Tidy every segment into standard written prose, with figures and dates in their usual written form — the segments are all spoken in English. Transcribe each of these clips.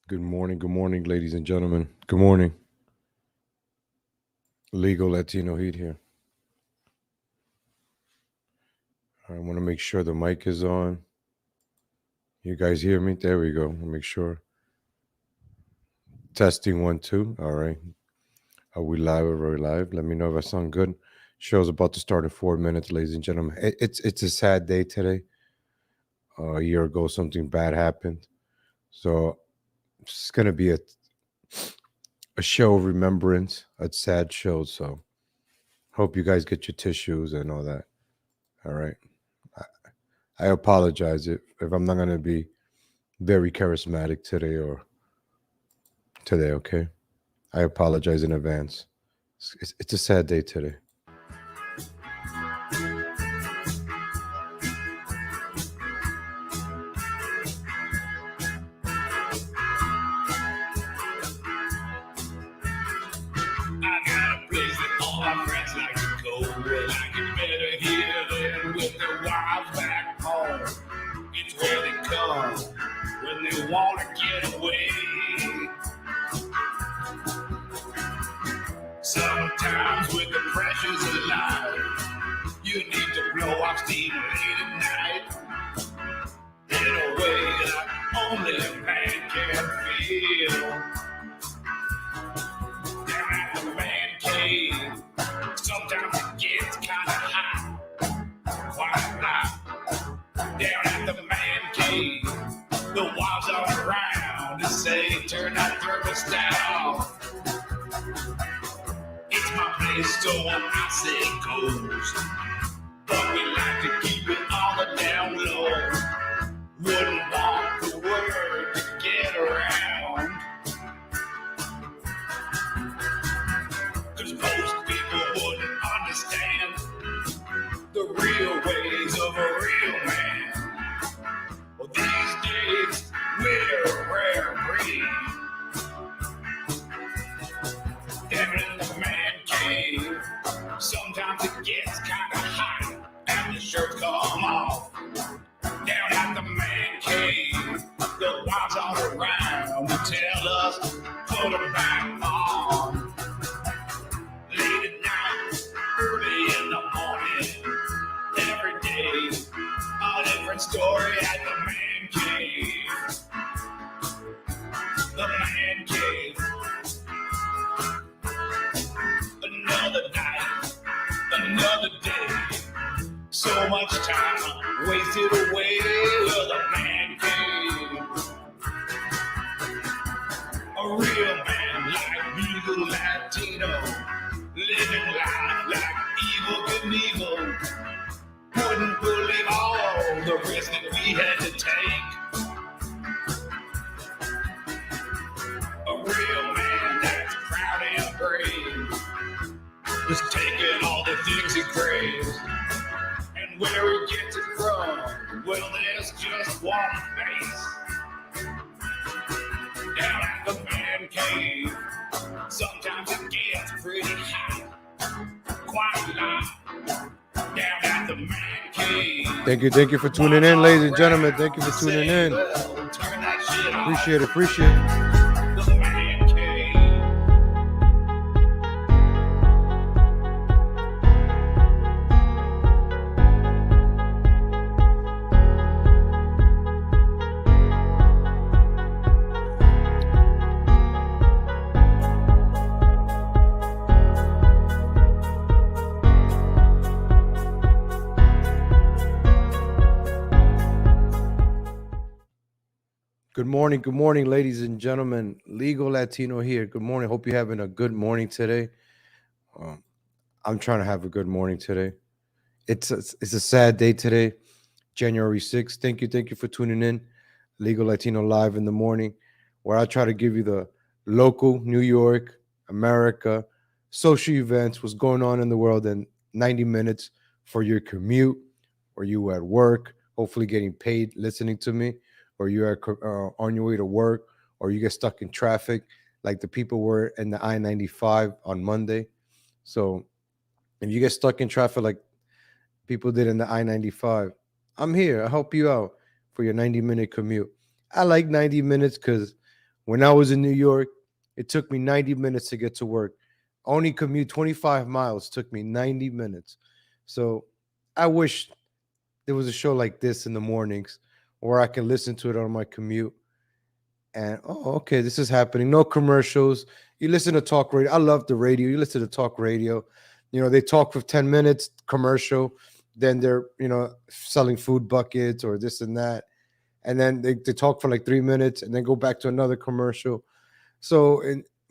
Good morning, ladies and gentlemen. Good morning. Legal Latino Heat here. I want to make sure the mic is on. You guys hear me? There we go. I'll make sure. Testing 1, 2. All right. Are we live? Are we live? Let me know if I sound good. Show's about to start in 4 minutes, ladies and gentlemen. It's a sad day today. A year ago, something bad happened. So it's gonna be a show of remembrance, a sad show. So hope you guys get your tissues and all that. All right. I apologize if I'm not going to be very charismatic today, okay? I apologize in advance. It's a sad day today. I got a place that all my friends like to go. Well, I get better here than with their wives back home. It's where they come when they want to get away. Sometimes with the pressures of life, you need to blow off steam late at night in a way that only a man can feel. Down at the man cave, sometimes it gets kind of hot, quite hot. Down at the man cave, the walls are around and say, turn that thermostat. It's my place, so I say it goes. But we like to keep it on the down low. Wouldn't want the word to get around. Cause most people wouldn't understand the real ways of a real man. Well, these days, we're a rare breed. Down in the man cave, sometimes it gets kind of hot and the shirts come off. Down at the man cave, the wives all around to tell us, put them back on. Late at night, early in the morning, every day, a different story at the man cave. The man cave. Another night, another day. So much time wasted away with a man cave. A real man like legal Latino, living life like Evil Knievel. Wouldn't believe all the risk that we had to take. A real man that's proud and brave, just taking all the things he craves. And where he gets it from, well, there's just one face. Down at the man cave, sometimes it gets pretty hot, quite loud. Down at the man cave. Thank you for tuning in, ladies and gentlemen. Thank you for tuning in. Appreciate it. The man cave. Good morning, ladies and gentlemen. Legal Latino here. Good morning. Hope you're having a good morning today. I'm trying to have a good morning today. It's a sad day today, January 6th. Thank you for tuning in. Legal Latino Live in the morning, where I try to give you the local New York, America, social events, what's going on in the world in 90 minutes for your commute, or you at work, hopefully getting paid listening to me, or you're on your way to work, or you get stuck in traffic like the people were in the I-95 on Monday. So if you get stuck in traffic like people did in the I-95, I'm here. I'll help you out for your 90-minute commute. I like 90 minutes because When I was in New York, it took me 90 minutes to get to work. Only commute 25 miles took me 90 minutes. So I wish there was a show like this in the mornings where I can listen to it on my commute. And oh, okay, this is happening. No commercials. You listen to talk radio. I love the radio. You listen to talk radio. They talk for 10 minutes, commercial. Then they're, selling food buckets or this and that. And then they talk for like 3 minutes and then go back to another commercial. So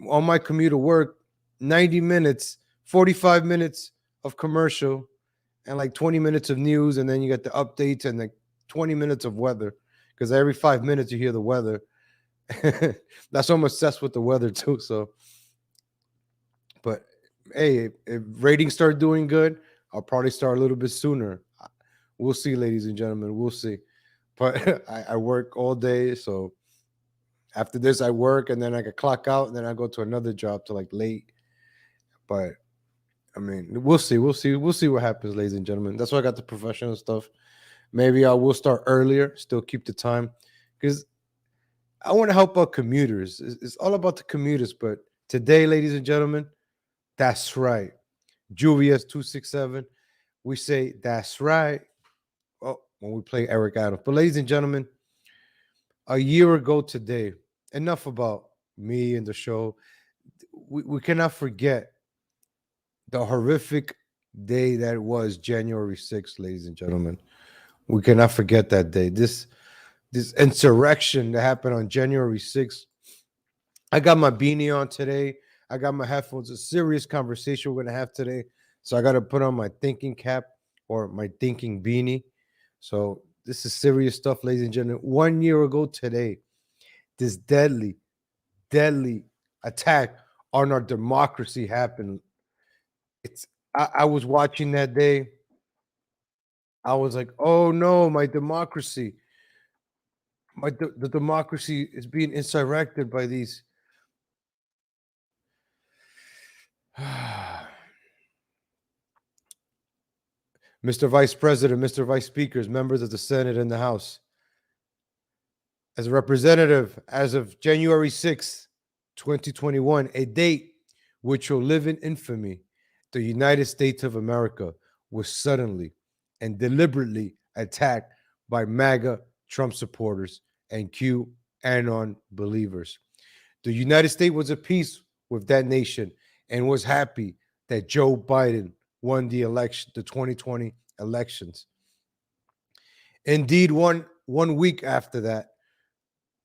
on my commute to work, 90 minutes, 45 minutes of commercial and like 20 minutes of news. And then you get the updates and like 20 minutes of weather because every 5 minutes you hear the weather. That's I'm obsessed with the weather too. So, but hey, if ratings start doing good, I'll probably start a little bit sooner. We'll see, ladies and gentlemen. We'll see. But I work all day, so after this I work and then I can clock out and then I go to another job to like late. But I mean, we'll see. We'll see what happens, ladies and gentlemen. That's why I got the professional stuff. Maybe I will start earlier, still keep the time because I want to help out commuters. It's all about the commuters. But today, ladies and gentlemen, that's right. Juvia's 267. We say that's right. Oh, when we play Eric Adams. But ladies and gentlemen, a year ago today, enough about me and the show. We cannot forget the horrific day that was January 6th, ladies and gentlemen. We cannot forget that day. This insurrection that happened on January 6th. I got my beanie on today. I got my headphones. A serious conversation we're going to have today. So I got to put on my thinking cap or my thinking beanie. So this is serious stuff, ladies and gentlemen. 1 year ago today, this deadly attack on our democracy happened. I was watching that day. I was like, oh no, my democracy. The democracy is being insurrected by these. Mr. Vice President, Mr. Vice Speakers, members of the Senate and the House. As a representative, as of January 6, 2021, a date which will live in infamy, the United States of America was suddenly and deliberately attacked by MAGA Trump supporters and QAnon believers. The United States was at peace with that nation and was happy that Joe Biden won the election, the 2020 elections. Indeed, one week after that,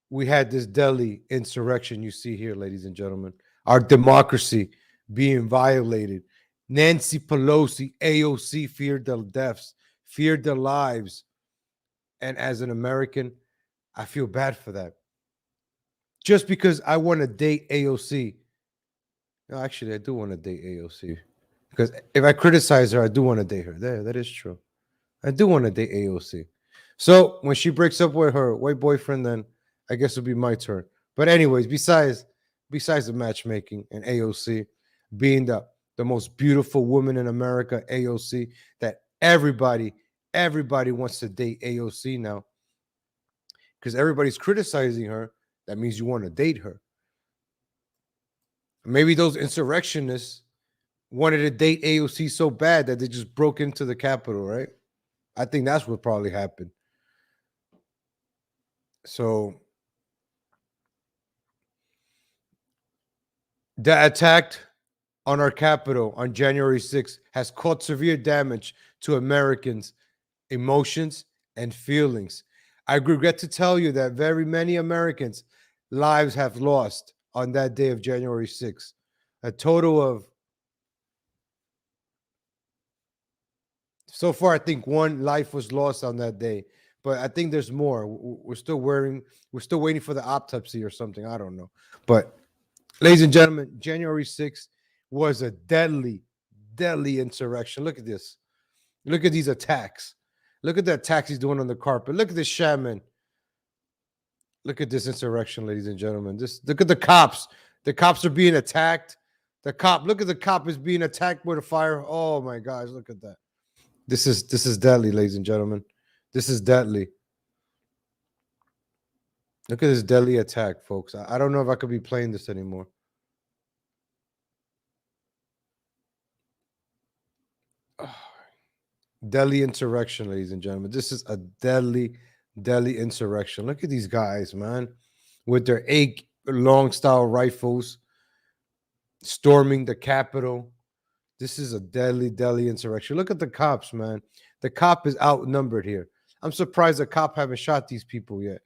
we had this deadly insurrection you see here, ladies and gentlemen. Our democracy being violated. Nancy Pelosi, AOC feared their deaths, feared their lives. And as an American, I feel bad for that. Just because I want to date AOC. No, actually, I do want to date AOC. Because if I criticize her, I do want to date her. There, that is true. I do want to date AOC. So when she breaks up with her white boyfriend, then I guess it'll be my turn. But anyways, besides the matchmaking and AOC being the most beautiful woman in America, AOC, that everybody wants to date AOC now. Because everybody's criticizing her, that means you want to date her. Maybe those insurrectionists wanted to date AOC so bad that they just broke into the Capitol, right? I think that's what probably happened. So the attack on our Capitol on January 6th has caused severe damage to Americans' emotions and feelings. I regret to tell you that very many Americans' lives have lost on that day of January 6th. A total of, so far, I think one life was lost on that day, but I think there's more. We're still waiting for the autopsy or something. I don't know. But ladies and gentlemen, January 6th was a deadly insurrection. Look at this. Look at these attacks. Look at the attacks he's doing on the carpet. Look at this shaman. Look at this insurrection, ladies and gentlemen. Look at the cops. The cops are being attacked. Look at the cop is being attacked with a fire. Oh my gosh, look at that. This is deadly, ladies and gentlemen. This is deadly. Look at this deadly attack, folks. I don't know if I could be playing this anymore. Deadly insurrection, ladies and gentlemen. This is a deadly, deadly insurrection. Look at these guys, man, with their 8 long style rifles storming the Capitol. This is a deadly, deadly insurrection. Look at the cops, man. The cop is outnumbered here. I'm surprised the cop haven't shot these people yet.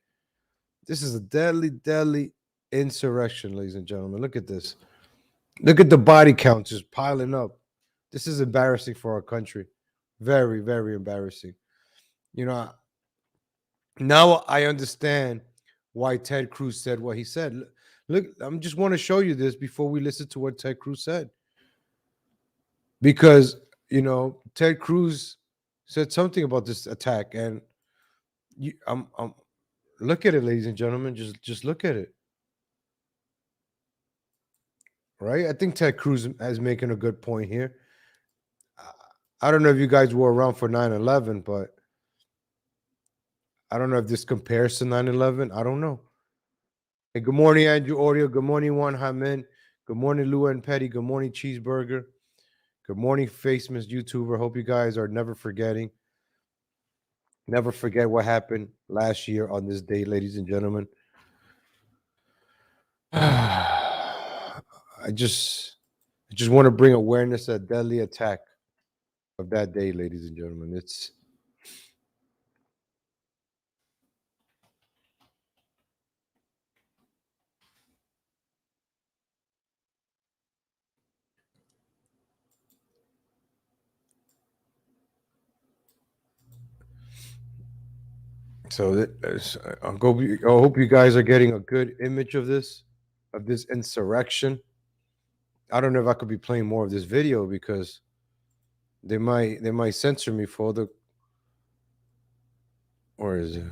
This is a deadly, deadly insurrection, ladies and gentlemen. Look at this. Look at the body count just piling up. This is embarrassing for our country. Very, very embarrassing. You know, now I understand why Ted Cruz said what he said. Look, I just want to show you this before we listen to what Ted Cruz said. Because, Ted Cruz said something about this attack, and look at it, ladies and gentlemen. Just look at it. Right? I think Ted Cruz is making a good point here. I don't know if you guys were around for 9/11, but I don't know if this compares to 9/11. I don't know. Hey, good morning, Andrew Audio. Good morning, Juan Hamen. Good morning, Lou and Petty. Good morning, Cheeseburger. Good morning, Facemas YouTuber. Hope you guys are never forgetting. Never forget what happened last year on this day, ladies and gentlemen. I just want to bring awareness to that deadly attack of that day, ladies and gentlemen. So I hope you guys are getting a good image of this insurrection. I don't know if I could be playing more of this video because they might censor me for the. Or is it?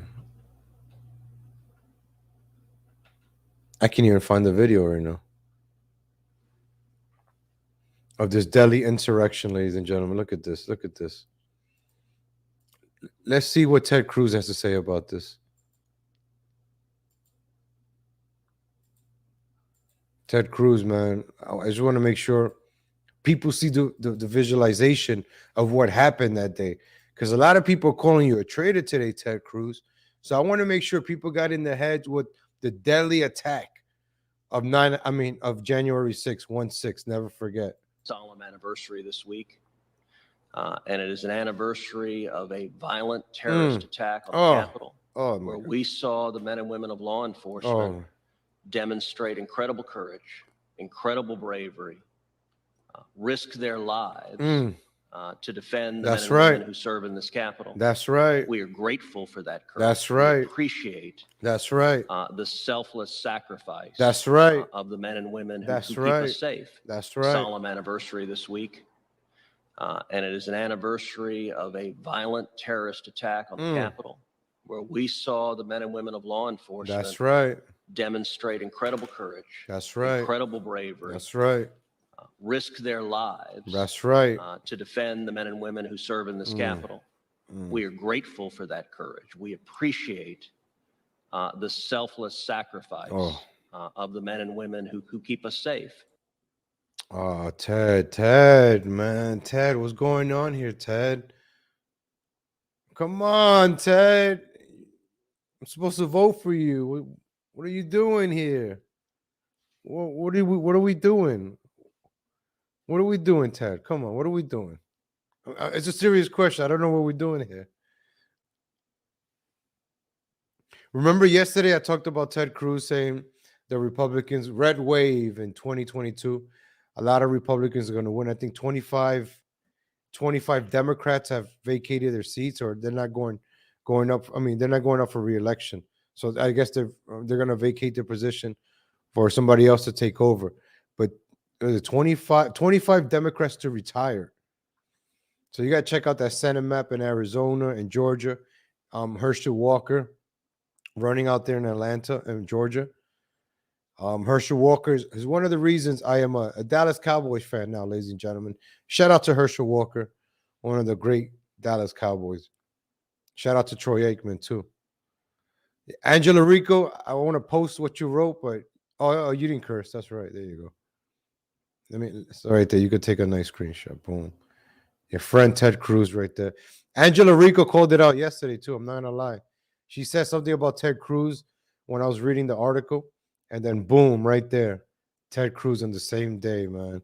I can't even find the video right now of this deadly insurrection, ladies and gentlemen. Look at this. Look at this. Let's see what Ted Cruz has to say about this. Ted Cruz, man, I just want to make sure people see the visualization of what happened that day. Because a lot of people are calling you a traitor today, Ted Cruz. So I want to make sure people got in their heads with the deadly attack of January 6th, 1/6. Never forget. Solemn anniversary this week. And it is an anniversary of a violent terrorist attack on the Capitol, where we saw the men and women of law enforcement demonstrate incredible courage, incredible bravery, risk their lives to defend the men and women who serve in this Capitol. That's right. We are grateful for that courage. That's right. We appreciate the selfless sacrifice That's right. of the men and women who keep right. us safe. That's right. Solemn anniversary this week. And it is an anniversary of a violent terrorist attack on the Capitol, where we saw the men and women of law enforcement That's right. demonstrate incredible courage. That's right. Incredible bravery. That's right. Risk their lives. That's right. To defend the men and women who serve in this Capitol. We are grateful for that courage. We appreciate the selfless sacrifice of the men and women who keep us safe. Oh, Ted, man. Ted, what's going on here, Ted? Come on, Ted. I'm supposed to vote for you. What are you doing here? What are we doing? What are we doing, Ted? Come on, what are we doing? It's a serious question. I don't know what we're doing here. Remember yesterday I talked about Ted Cruz saying the Republicans red wave in 2022. A lot of Republicans are going to win. I think 25 Democrats have vacated their seats, or they're not going up. I mean, they're not going up for re-election. So I guess they're going to vacate their position for somebody else to take over. But there's 25 Democrats to retire. So you got to check out that Senate map in Arizona and Georgia. Herschel Walker running out there in Atlanta and Georgia. Herschel Walker is one of the reasons I am a Dallas Cowboys fan now, ladies and gentlemen. Shout out to Herschel Walker, one of the great Dallas Cowboys. Shout out to Troy Aikman, too. Angela Rico, I want to post what you wrote, but oh, you didn't curse. That's right. There you go. It's right there. You could take a nice screenshot. Boom. Your friend Ted Cruz right there. Angela Rico called it out yesterday too. I'm not gonna lie. She said something about Ted Cruz when I was reading the article, and then boom, right there, Ted Cruz on the same day, man.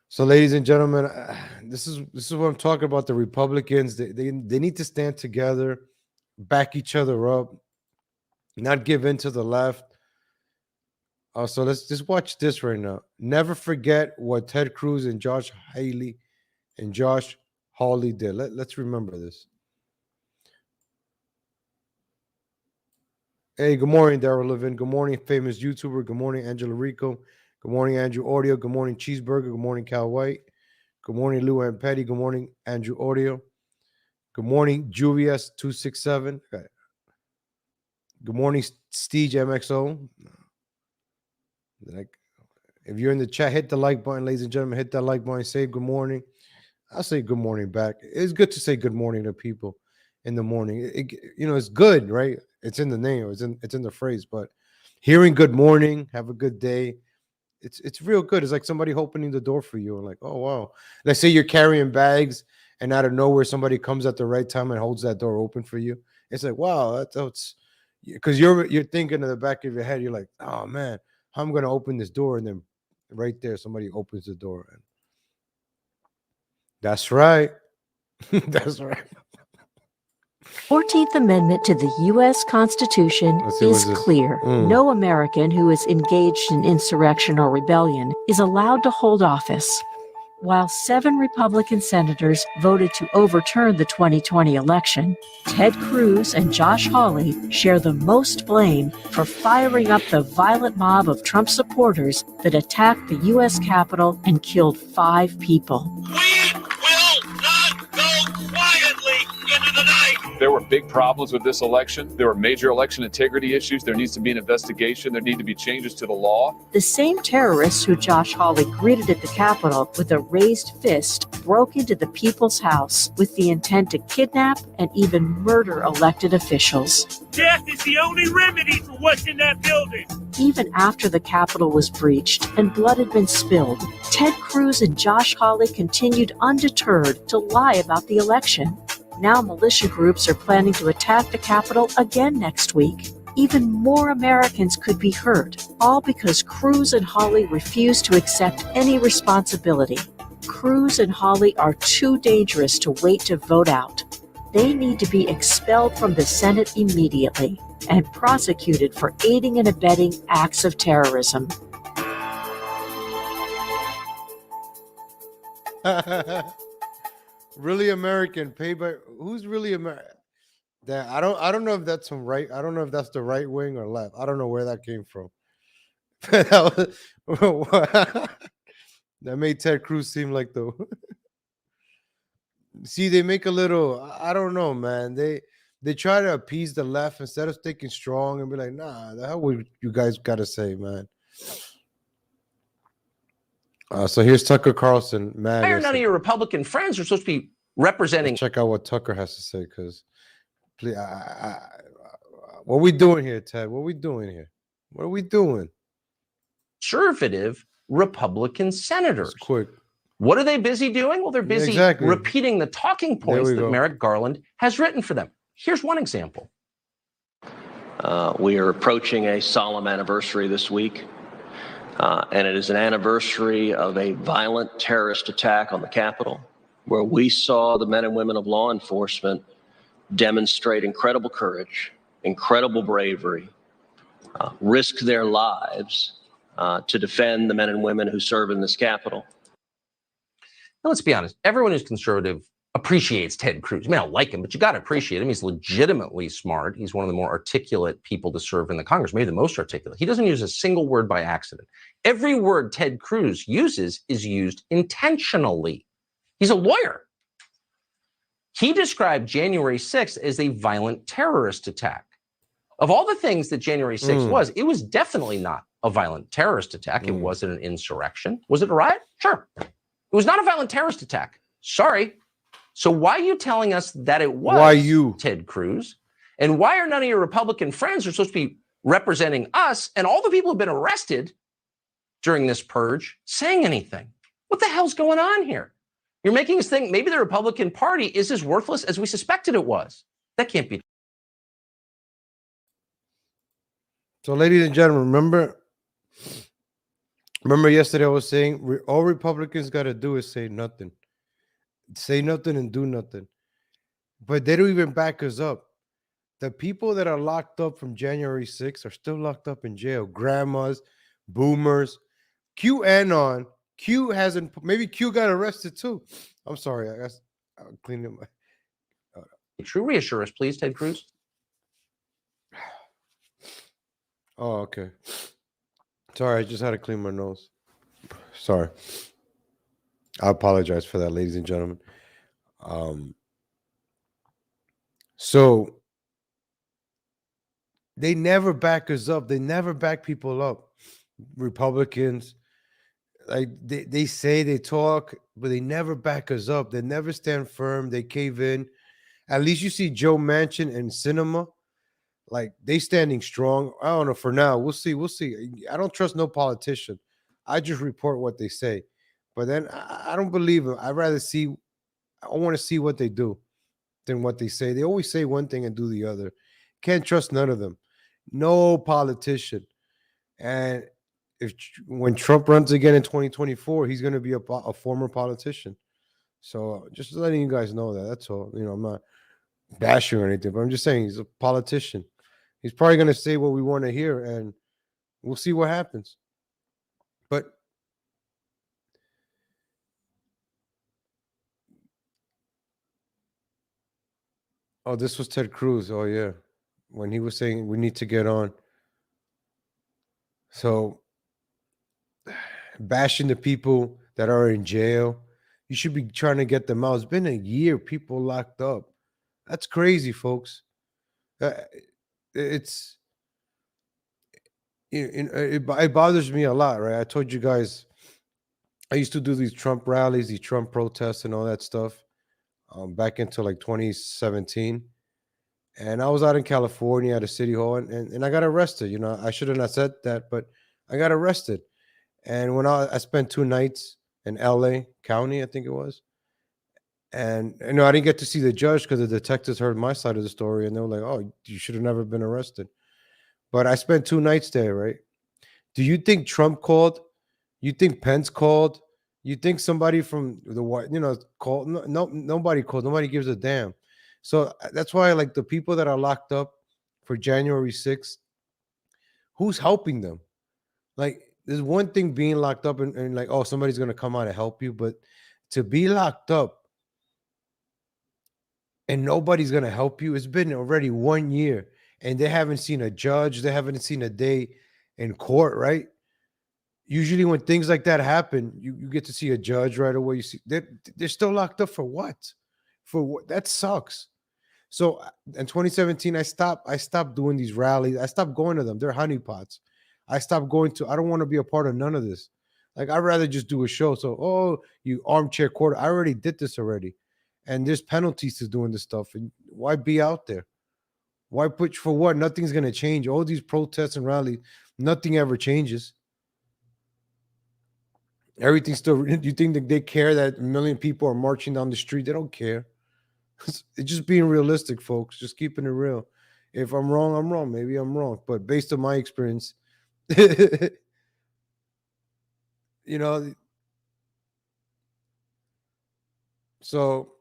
So, ladies and gentlemen, this is what I'm talking about. The Republicans, they need to stand together, back each other up, not give in to the left. So let's just watch this right now. Never forget what Ted Cruz and Josh Hawley did. Let's remember this. Hey, good morning, Daryl Levin. Good morning, famous YouTuber. Good morning, Angela Rico. Good morning, Andrew Audio. Good morning, Cheeseburger. Good morning, Cal White. Good morning, Lou and Petty. Good morning, Andrew Audio. Good morning, Julius 267. Okay. Good morning, Steve MXO. If you're in the chat, hit the like button, ladies and gentlemen. Hit that like button. Say good morning. I'll say good morning back. It's good to say good morning to people in the morning. It's good, right? It's in the name. It's in the phrase. But hearing good morning, have a good day. It's real good. It's like somebody opening the door for you and like, oh wow. Let's say you're carrying bags and out of nowhere somebody comes at the right time and holds that door open for you. It's like, wow, that's because you're thinking in the back of your head, you're like, oh man, how I'm gonna open this door, and then right there somebody opens the door. And that's right. That's right. 14th Amendment to the U.S. Constitution is clear. No American who is engaged in insurrection or rebellion is allowed to hold office. While 7 Republican senators voted to overturn the 2020 election, Ted Cruz and Josh Hawley share the most blame for firing up the violent mob of Trump supporters that attacked the U.S. Capitol and killed 5 people. We will not go quietly into the night. There were big problems with this election. There were major election integrity issues. There needs to be an investigation. There need to be changes to the law. The same terrorists who Josh Hawley greeted at the Capitol with a raised fist broke into the people's house with the intent to kidnap and even murder elected officials. Death is the only remedy for what's in that building. Even after the Capitol was breached and blood had been spilled, Ted Cruz and Josh Hawley continued undeterred to lie about the election. Now militia groups are planning to attack the Capitol again next week. Even more Americans could be hurt, all because Cruz and Hawley refuse to accept any responsibility. Cruz and Hawley are too dangerous to wait to vote out. They need to be expelled from the Senate immediately and prosecuted for aiding and abetting acts of terrorism. Really American, paid by who's really American? That I don't know if that's some right. I don't know if that's the right wing or left. I don't know where that came from. That made Ted Cruz seem like the. See, they make a little. I don't know, man. They try to appease the left instead of sticking strong and be like, nah, the hell would you guys gotta say, man. So here's Tucker Carlson. Man, why are none of your Republican friends are supposed to be representing? Let's check out what Tucker has to say, because please, what are we doing here, Ted? What are we doing here? What are we doing? Conservative Republican senators. That's quick. What are they busy doing? Well, they're busy repeating the talking points that Merrick Garland has written for them. Here's one example. We are approaching a solemn anniversary this week. And it is an anniversary of a violent terrorist attack on the Capitol, where we saw the men and women of law enforcement demonstrate incredible courage, incredible bravery, risk their lives to defend the men and women who serve in this Capitol. Now, let's be honest. Everyone who's conservative appreciates Ted Cruz. I mean, I don't like him, but you got to appreciate him. He's legitimately smart. He's one of the more articulate people to serve in the Congress, maybe the most articulate. He doesn't use a single word by accident. Every word Ted Cruz uses is used intentionally. He's a lawyer. He described January 6th as a violent terrorist attack. Of all the things that January 6th was, it was definitely not a violent terrorist attack. It wasn't an insurrection. Was it a riot? Sure. It was not a violent terrorist attack. Sorry. So why are you telling us that it was Ted Cruz? And why are none of your Republican friends who are supposed to be representing us and all the people who've been arrested during this purge saying anything? What the hell's going on here? You're making us think maybe the Republican Party is as worthless as we suspected it was. That can't be. So, ladies and gentlemen, remember yesterday I was saying all Republicans got to do is say nothing. Say nothing and do nothing. But they don't even back us up. The people that are locked up from January 6th are still locked up in jail. Grandmas, boomers, QAnon. Q hasn't, maybe Q got arrested too. I'm sorry. I guess I'll clean it. True, reassure us, please, Ted Cruz. Oh, okay. Sorry, I just had to clean my nose. Sorry. I apologize for that, ladies and gentlemen. So they never back us up. They never back people up. Republicans, like they say they talk, but they never back us up. They never stand firm. They cave in. At least you see Joe Manchin and Sinema, like they standing strong. I don't know. For now, we'll see. We'll see. I don't trust no politician. I just report what they say. But then I don't believe them. I'd rather see. I want to see what they do than what they say. They always say one thing and do the other. Can't trust none of them. No politician. And when Trump runs again in 2024, he's going to be a former politician. So just letting you guys know that. That's all. You know, I'm not bashing or anything, but I'm just saying he's a politician. He's probably going to say what we want to hear, and we'll see what happens. But oh, this was Ted Cruz. Oh, yeah. When he was saying we need to get on. So bashing the people that are in jail, you should be trying to get them out. It's been a year, people locked up. That's crazy, folks. It bothers me a lot, right? I told you guys I used to do these Trump rallies, these Trump protests and all that stuff back into like 2017. And I was out in California at a city hall and I got arrested. You know, I shouldn't have said that, but I got arrested. And when I spent 2 nights in LA County, I think it was. And you know, I didn't get to see the judge because the detectives heard my side of the story and they were like, oh, you should have never been arrested. But I spent 2 nights there, right? Do you think Trump called? You think Pence called? You think somebody from the White, you know, called? No, nobody called. Nobody gives a damn. So that's why, like, the people that are locked up for January 6th, who's helping them? Like, there's one thing being locked up and like, oh, somebody's going to come out and help you. But to be locked up and nobody's going to help you, it's been already 1 year and they haven't seen a judge. They haven't seen a day in court, right? Usually when things like that happen, you get to see a judge right away. You see they're still locked up for what? For what? That sucks. So in 2017, I stopped doing these rallies. I stopped going to them. They're honeypots. I stopped going to. I don't want to be a part of none of this. Like, I'd rather just do a show. So, oh, you armchair quarter. I already did this already. And there's penalties to doing this stuff. And why be out there? Why put for what? Nothing's going to change. All these protests and rallies, nothing ever changes. Everything's still. You think that they care that 1 million people are marching down the street? They don't care. It's just being realistic, folks. Just keeping it real. If I'm wrong, I'm wrong. Maybe I'm wrong. But based on my experience, you know, so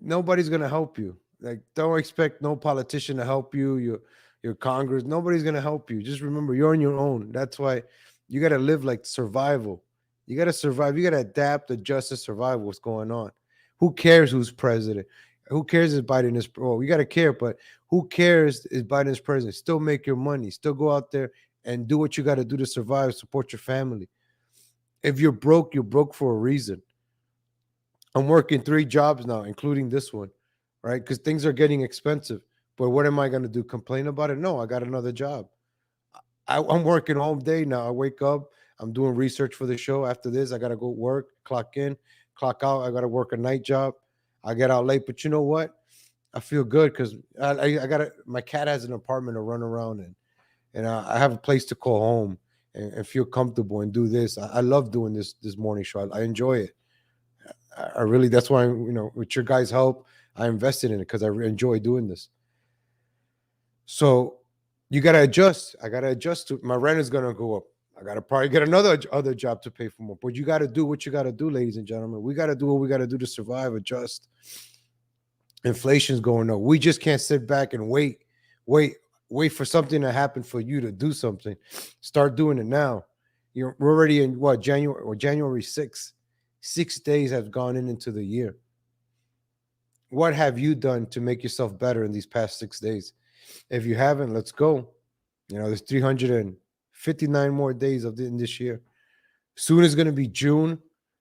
nobody's going to help you. Like, don't expect no politician to help you. Your Congress, nobody's going to help you. Just remember, you're on your own. That's why you got to live like survival. You got to survive. You got to adapt, adjust, and survive what's going on. Who cares who's president? Who cares if Biden is? Oh, you got to care, but who cares if Biden's president? Still make your money. Still go out there and do what you got to do to survive, support your family. If you're broke for a reason. I'm working 3 jobs now, including this one, right? Because things are getting expensive. But what am I going to do? Complain about it? No, I got another job. I'm working all day now. I wake up. I'm doing research for the show. After this, I got to go work, clock in, clock out. I got to work a night job. I get out late, but you know what? I feel good because I got my cat has an apartment to run around in, and I have a place to call home and feel comfortable and do this. I love doing this morning show. I enjoy it. I really, that's why, with your guys' help, I invested in it because I enjoy doing this. So you got to adjust. I got to adjust to my rent is going to go up. I got to probably get another other job to pay for more. But you got to do what you got to do, ladies and gentlemen. We got to do what we got to do to survive, adjust. Inflation's going up. We just can't sit back and wait for something to happen for you to do something. Start doing it now. We're already in what, January 6th. 6 days have gone into the year. What have you done to make yourself better in these past 6 days? If you haven't, let's go. There's 359 more days in this year. Soon is going to be June.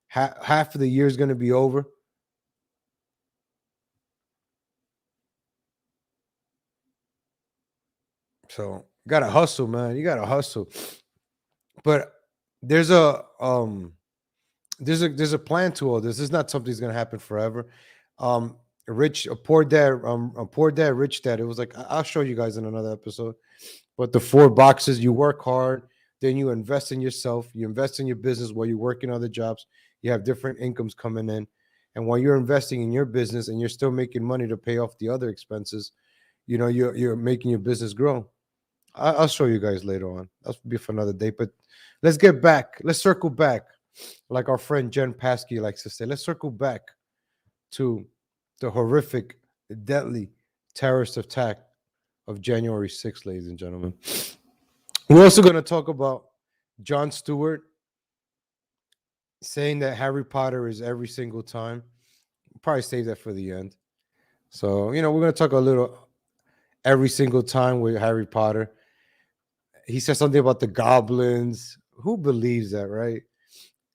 Half of the year is going to be over. So you gotta hustle, man. You gotta hustle. But there's a plan to all this. It's not something that's gonna happen forever. Poor dad, rich dad. It was like, I'll show you guys in another episode. But the 4 boxes: you work hard, then you invest in yourself, you invest in your business while you work in other jobs. You have different incomes coming in, and while you're investing in your business and you're still making money to pay off the other expenses, you're making your business grow. I'll show you guys later on. That'll be for another day. But let's get back. Let's circle back, like our friend Jen Paskey likes to say. Let's circle back to the horrific, deadly terrorist attack of January 6th, ladies and gentlemen. We're also going to talk about Jon Stewart saying that Harry Potter is every single time. Probably save that for the end. So, we're going to talk a little every single time with Harry Potter. He said something about the goblins. Who believes that, right?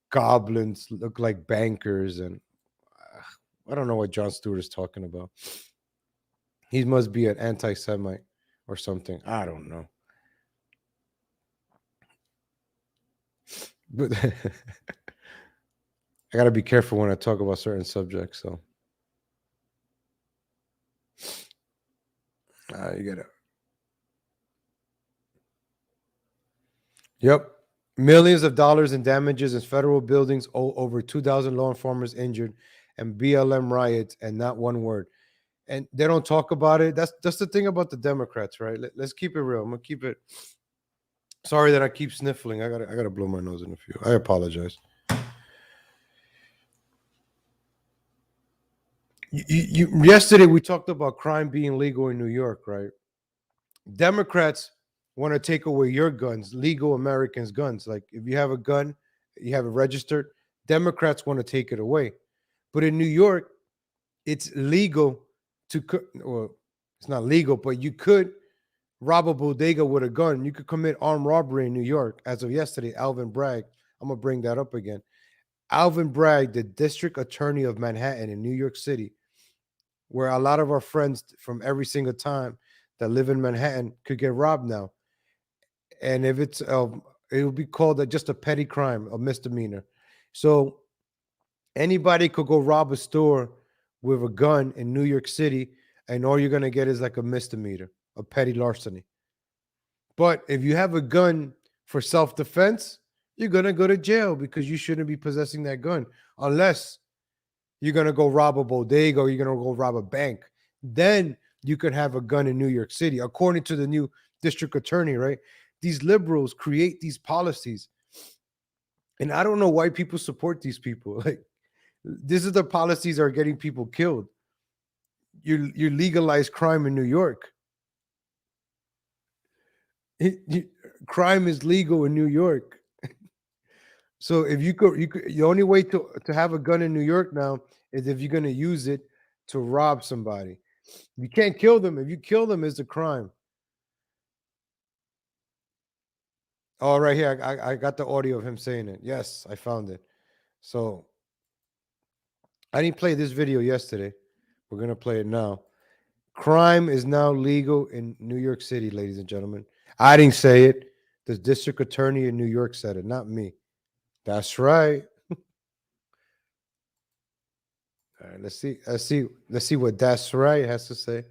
Goblins look like bankers, and I don't know what Jon Stewart is talking about. He must be an anti-Semite or something. I don't know. But I got to be careful when I talk about certain subjects. So you got to. Yep. Millions of dollars in damages in federal buildings, over 2,000 law enforcement injured, and BLM riots, and not one word. And they don't talk about it. That's the thing about the Democrats, right? Let's keep it real. I'm gonna keep it. Sorry that I keep sniffling. I gotta blow my nose in a few. I apologize. Yesterday we talked about crime being legal in New York, right? Democrats want to take away your guns, legal Americans' guns. Like if you have a gun, you have it registered, Democrats want to take it away. But in New York, it's legal well, it's not legal, but you could rob a bodega with a gun. You could commit armed robbery in New York. As of yesterday, Alvin Bragg, I'm going to bring that up again. Alvin Bragg, the district attorney of Manhattan in New York City, where a lot of our friends from every single time that live in Manhattan could get robbed now. And if it's, it will be called just a petty crime, a misdemeanor. So anybody could go rob a store with a gun in New York City, and all you're going to get is like a misdemeanor, a petty larceny. But if you have a gun for self-defense, you're going to go to jail because you shouldn't be possessing that gun unless you're going to go rob a bodega or you're going to go rob a bank. Then you could have a gun in New York City, according to the new district attorney, right? These liberals create these policies. And I don't know why people support these people. Like, this is the policies that are getting people killed. You legalize crime in New York. Crime is legal in New York. So if you could, the only way to have a gun in New York now is if you're going to use it to rob somebody. You can't kill them. If you kill them, it's a crime. Oh, right here. I got the audio of him saying it. Yes, I found it. So I didn't play this video yesterday. We're going to play it now. Crime is now legal in New York City, ladies and gentlemen. I didn't say it. The district attorney in New York said it, not me. That's right. right, let's see what That's Right has to say.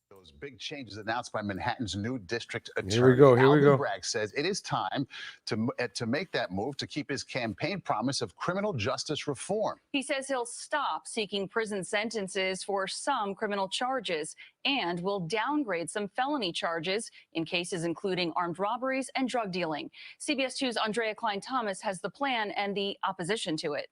Those big changes announced by Manhattan's new district attorney. Here we go. Alvin Bragg says it is time to make that move to keep his campaign promise of criminal justice reform. He says he'll stop seeking prison sentences for some criminal charges and will downgrade some felony charges in cases including armed robberies and drug dealing. CBS 2's Andrea Klein-Thomas has the plan and the opposition to it.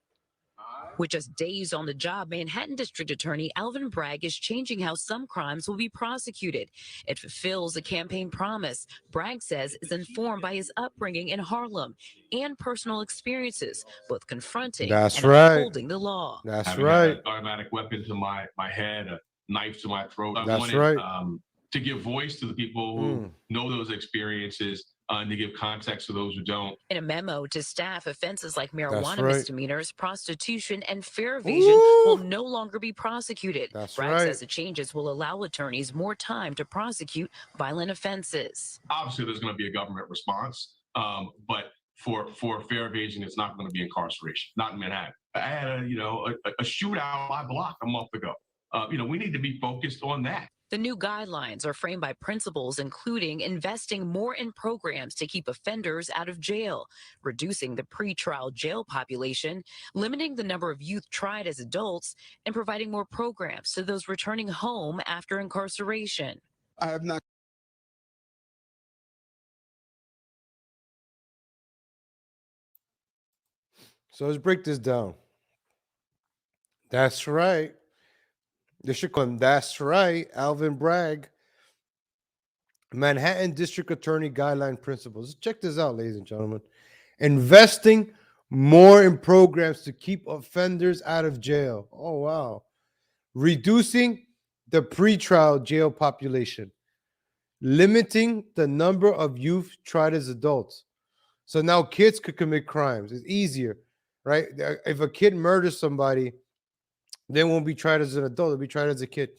With just days on the job, Manhattan District Attorney Alvin Bragg is changing how some crimes will be prosecuted. It fulfills a campaign promise Bragg says is informed by his upbringing in Harlem and personal experiences, both confronting and upholding the law. That's right. An automatic weapon to my head, a knife to my throat. I That's wanted, right. To give voice to the people who know those experiences. And to give context to those who don't. In a memo to staff, offenses like marijuana right. misdemeanors, prostitution, and fare evasion will no longer be prosecuted. That's Bragg right. says the changes will allow attorneys more time to prosecute violent offenses. Obviously, there's going to be a government response, but for fare evasion, it's not going to be incarceration. Not in Manhattan. I had a shootout on my block a month ago. We need to be focused on that. The new guidelines are framed by principles including investing more in programs to keep offenders out of jail, reducing the pretrial jail population, limiting the number of youth tried as adults, and providing more programs to those returning home after incarceration. I have not. So let's break this down. That's right. They should call him That's Right, Alvin Bragg. Manhattan District Attorney Guideline Principles. Check this out, ladies and gentlemen. Investing more in programs to keep offenders out of jail. Oh, wow. Reducing the pretrial jail population. Limiting the number of youth tried as adults. So now kids could commit crimes. It's easier, right? If a kid murders somebody, they won't be tried as an adult. They'll be tried as a kid.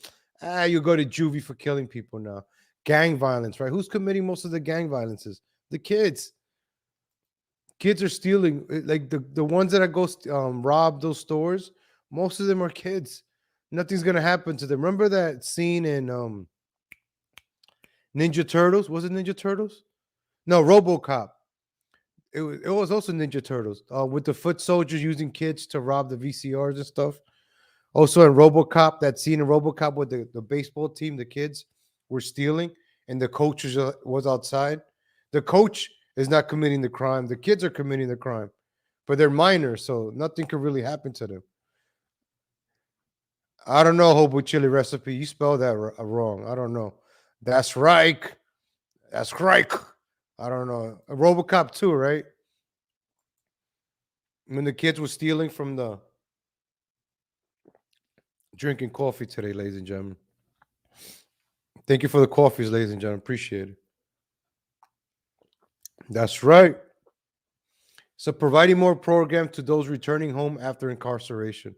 You go to juvie for killing people now. Gang violence, right? Who's committing most of the gang violences? The kids. Kids are stealing. Like the ones that go rob those stores, most of them are kids. Nothing's going to happen to them. Remember that scene in Ninja Turtles? Was it Ninja Turtles? No, RoboCop. It was also Ninja Turtles with the foot soldiers using kids to rob the VCRs and stuff. Also in RoboCop, that scene in RoboCop with the baseball team, the kids were stealing and the coach was outside. The coach is not committing the crime. The kids are committing the crime, but they're minors, so nothing could really happen to them. I don't know, Hobo Chili Recipe. You spelled that wrong. I don't know. That's right. That's right. I don't know. RoboCop 2, right? When the kids were stealing from the drinking coffee today, ladies and gentlemen. Thank you for the coffees, ladies and gentlemen. Appreciate it. That's right. So providing more programs to those returning home after incarceration.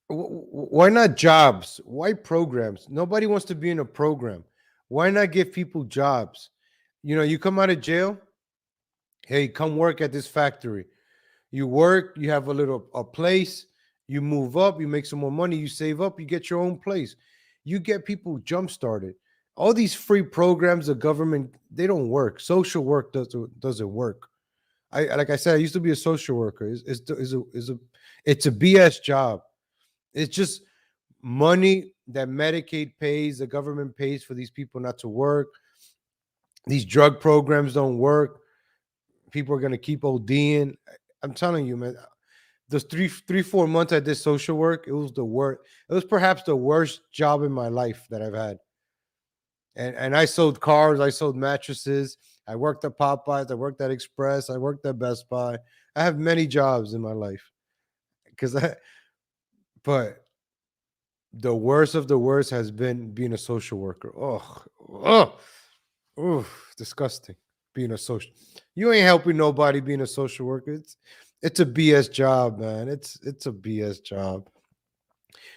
Why not jobs? Why programs? Nobody wants to be in a program. Why not give people jobs? You come out of jail. Hey, come work at this factory. You work, you have a place, you move up, you make some more money, you save up, you get your own place. You get people jump started. All these free programs, the government, they don't work. Social work doesn't work. Like I said, I used to be a social worker. It's a BS job. It's just money that Medicaid pays, the government pays for these people not to work. These drug programs don't work. People are going to keep ODing. I'm telling you, man, those 4 months I did social work, it was the worst. It was perhaps the worst job in my life that I've had. And I sold cars. I sold mattresses. I worked at Popeyes. I worked at Express. I worked at Best Buy. I have many jobs in my life. But the worst of the worst has been being a social worker. Disgusting. Being a social, you ain't helping nobody being a social worker. It's a BS job, man. It's a BS job.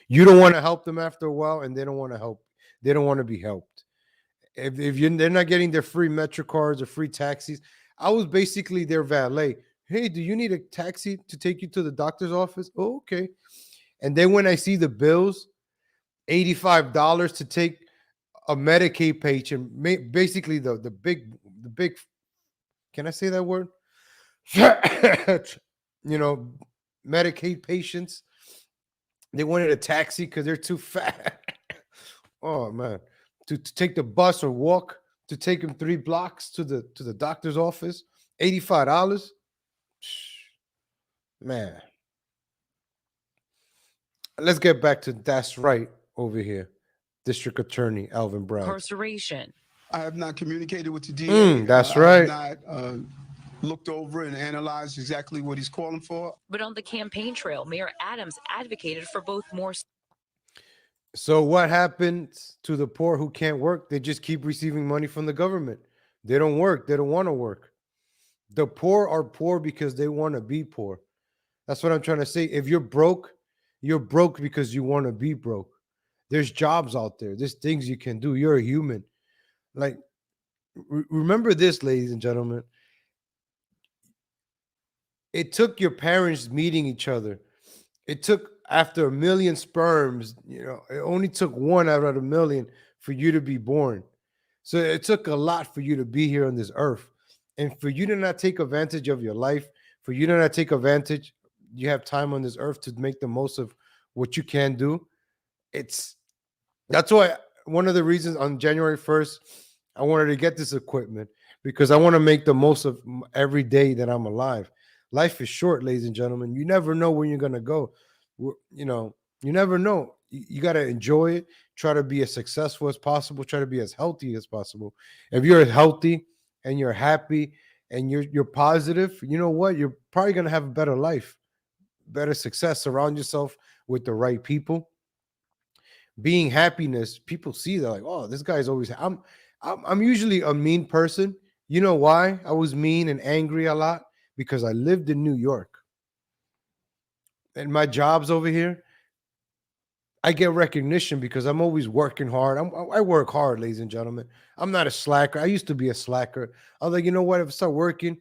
You don't want to help them after a while, and they don't want to help. They don't want to be helped. If they're not getting their free Metro cards or free taxis, I was basically their valet. Hey, do you need a taxi to take you to the doctor's office? Oh, okay. And then when I see the bills, $85 to take a Medicaid patient, basically the big, can I say that word? Medicaid patients, they wanted a taxi because they're too fat. Oh man, to take the bus or walk to take them 3 blocks to the doctor's office, $85. Man, let's get back to that's right over here. District Attorney Alvin Bragg. Incarceration. I have not communicated with the DA. That's right. I have not looked over and analyzed exactly what he's calling for. But on the campaign trail, Mayor Adams advocated for both more. So what happens to the poor who can't work? They just keep receiving money from the government. They don't work. They don't want to work. The poor are poor because they want to be poor. That's what I'm trying to say. If you're broke because you want to be broke. There's jobs out there. There's things you can do. You're a human. Like, remember this, ladies and gentlemen. It took your parents meeting each other. It took after 1 million sperms, it only took 1 out of 1 million for you to be born. So it took a lot for you to be here on this earth. And for you to not take advantage of your life, for you to not take advantage, you have time on this earth to make the most of what you can do. That's why one of the reasons on January 1st, I wanted to get this equipment, because I want to make the most of every day that I'm alive. Life is short, ladies and gentlemen. You never know when you're going to go. You never know. You got to enjoy it. Try to be as successful as possible. Try to be as healthy as possible. If you're healthy and you're happy and you're positive, you know what? You're probably going to have a better life, better success. Surround yourself with the right people. Being happiness, people see that like, oh, this guy's always. I'm usually a mean person. You know why I was mean and angry a lot? Because I lived in New York. And my jobs over here, I get recognition because I'm always working hard. I work hard, ladies and gentlemen. I'm not a slacker. I used to be a slacker. I was like, you know what? If I start working,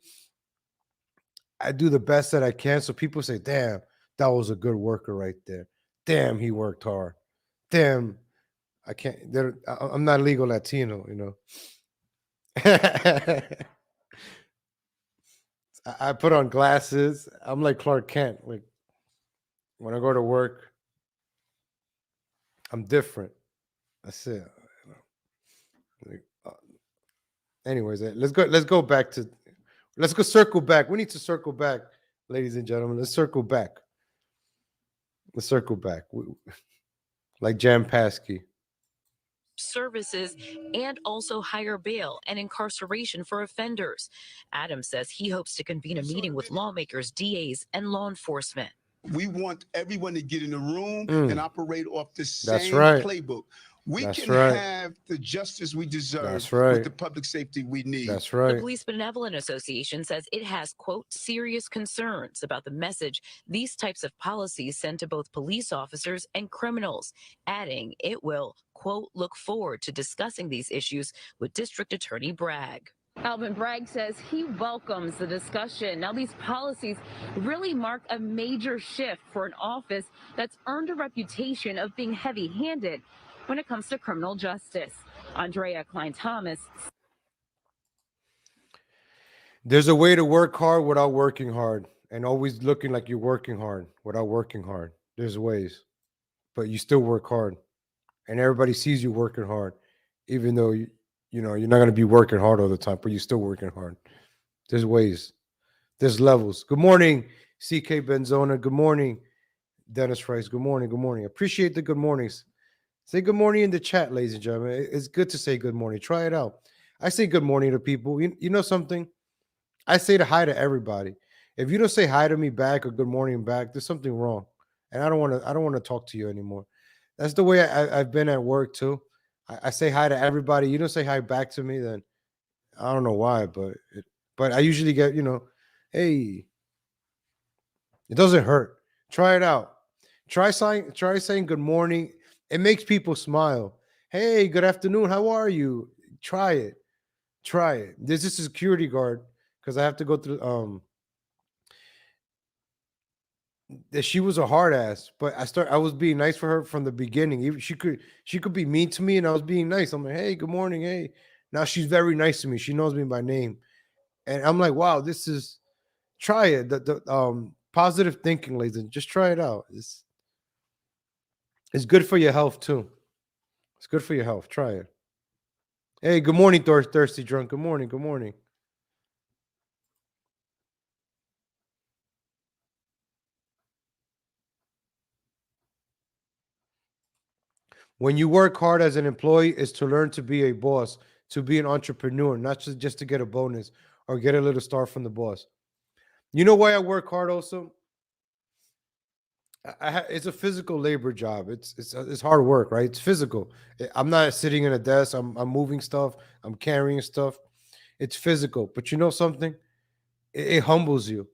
I do the best that I can. So people say, damn, that was a good worker right there. Damn, he worked hard. Damn, I'm not legal Latino, I put on glasses. I'm like Clark Kent. Like when I go to work, I'm different. That's it. Anyways, let's go circle back. We need to circle back, ladies and gentlemen. Let's circle back. Like Jan Paskey. Services and also higher bail and incarceration for offenders. Adams says he hopes to convene a meeting with lawmakers, DAs, and law enforcement. We want everyone to get in the room and operate off the same right. playbook. We That's can right. have the justice we deserve That's right. with the public safety we need. That's right. The Police Benevolent Association says it has, quote, serious concerns about the message these types of policies send to both police officers and criminals, adding it will, quote, look forward to discussing these issues with District Attorney Bragg. Alvin Bragg says he welcomes the discussion. Now, these policies really mark a major shift for an office that's earned a reputation of being heavy-handed when it comes to criminal justice. Andrea Klein-Thomas. There's a way to work hard without working hard, and always looking like you're working hard without working hard. There's ways, but you still work hard, and everybody sees you working hard, even though you're not going to be working hard all the time, but you're still working hard. There's ways. There's levels. Good morning, CK Benzona. Good morning, Dennis Rice. Good morning. Good morning. Appreciate the good mornings. Say good morning in the chat, ladies and gentlemen. It's good to say good morning. Try it out. I say good morning to people. You know something? I say hi to everybody. If you don't say hi to me back or good morning back, there's something wrong, and I don't want to talk to you anymore. That's the way I've been at work too. I say hi to everybody. You don't say hi back to me, then I don't know why, but I usually get, hey, it doesn't hurt. Try it out. Try saying good morning. It makes people smile. Hey, good afternoon. How are you? Try it. There's a security guard because I have to go through. That she was a hard ass, but I was being nice for her from the beginning. Even she could be mean to me, and I was being nice. I'm like, hey, good morning, hey. Now she's very nice to me. She knows me by name, and I'm like, wow, this is try it. The positive thinking, ladies, and just try it out. It's good for your health too. It's good for your health. Try it. Hey, good morning, thirsty drunk. Good morning. Good morning. When you work hard as an employee, is to learn to be a boss, to be an entrepreneur, not just to get a bonus or get a little star from the boss. You know why I work hard also? It's a physical labor job. It's hard work, right? It's physical. I'm not sitting in a desk. I'm moving stuff. I'm carrying stuff. It's physical. But you know something? It humbles you.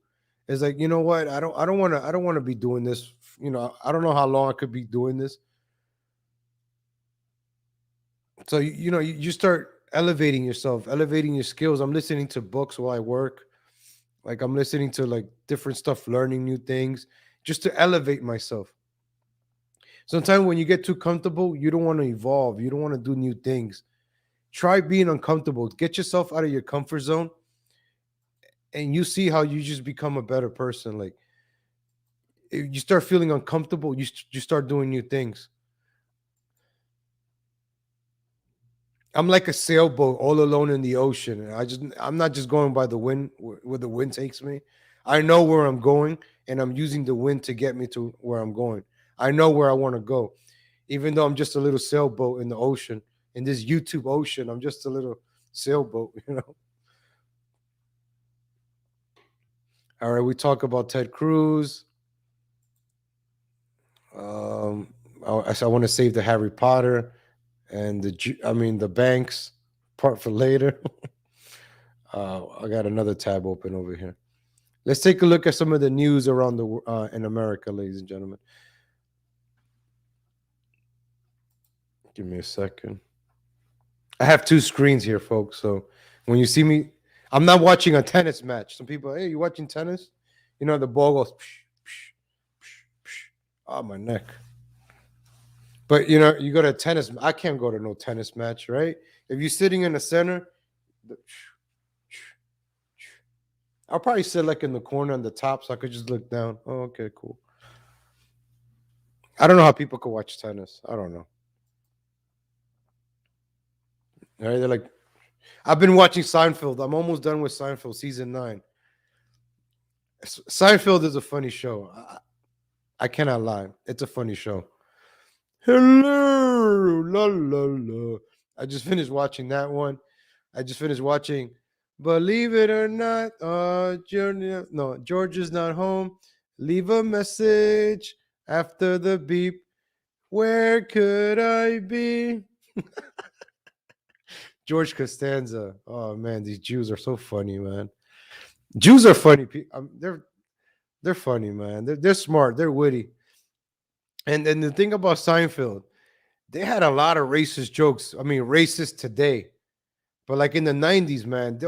It's like, you know what? I don't want to be doing this. You know, I don't know how long I could be doing this. So you start elevating yourself, elevating your skills. I'm listening to books while I work. Like I'm listening to like different stuff, learning new things, just to elevate myself. Sometimes when you get too comfortable, you don't want to evolve. You don't want to do new things. Try being uncomfortable. Get yourself out of your comfort zone, and you see how you just become a better person. Like if you start feeling uncomfortable, you start doing new things. I'm like a sailboat all alone in the ocean. And I'm not just going by the wind where the wind takes me. I know where I'm going, and I'm using the wind to get me to where I'm going. I know where I want to go. Even though I'm just a little sailboat in the ocean, in this YouTube ocean, I'm just a little sailboat, All right, we talk about Ted Cruz. I want to save the Harry Potter and the banks part for later. I got another tab open over here. Let's take a look at some of the news around in America, ladies and gentlemen. Give me a second. I have two screens here, folks. So when you see me, I'm not watching a tennis match. Some people, hey, you watching tennis? You know, the ball goes, psh, psh, psh, psh. Oh, my neck. But, you go to a tennis. I can't go to no tennis match, right? If you're sitting in the center, I'll probably sit like in the corner on the top so I could just look down. Oh, okay, cool. I don't know how people could watch tennis. I don't know. All right, they're like, I've been watching Seinfeld. I'm almost done with Seinfeld season 9. Seinfeld is a funny show. I cannot lie. It's a funny show. Hello, la la la. I just finished watching that one. I just finished watching Believe It or Not. George is not home. Leave a message after the beep. Where could I be? George Costanza. Oh man, these Jews are so funny, man. Jews are funny. They're funny, man. They're smart. They're witty. And the thing about Seinfeld, they had a lot of racist jokes. I mean, racist today, but like in the 90s, man,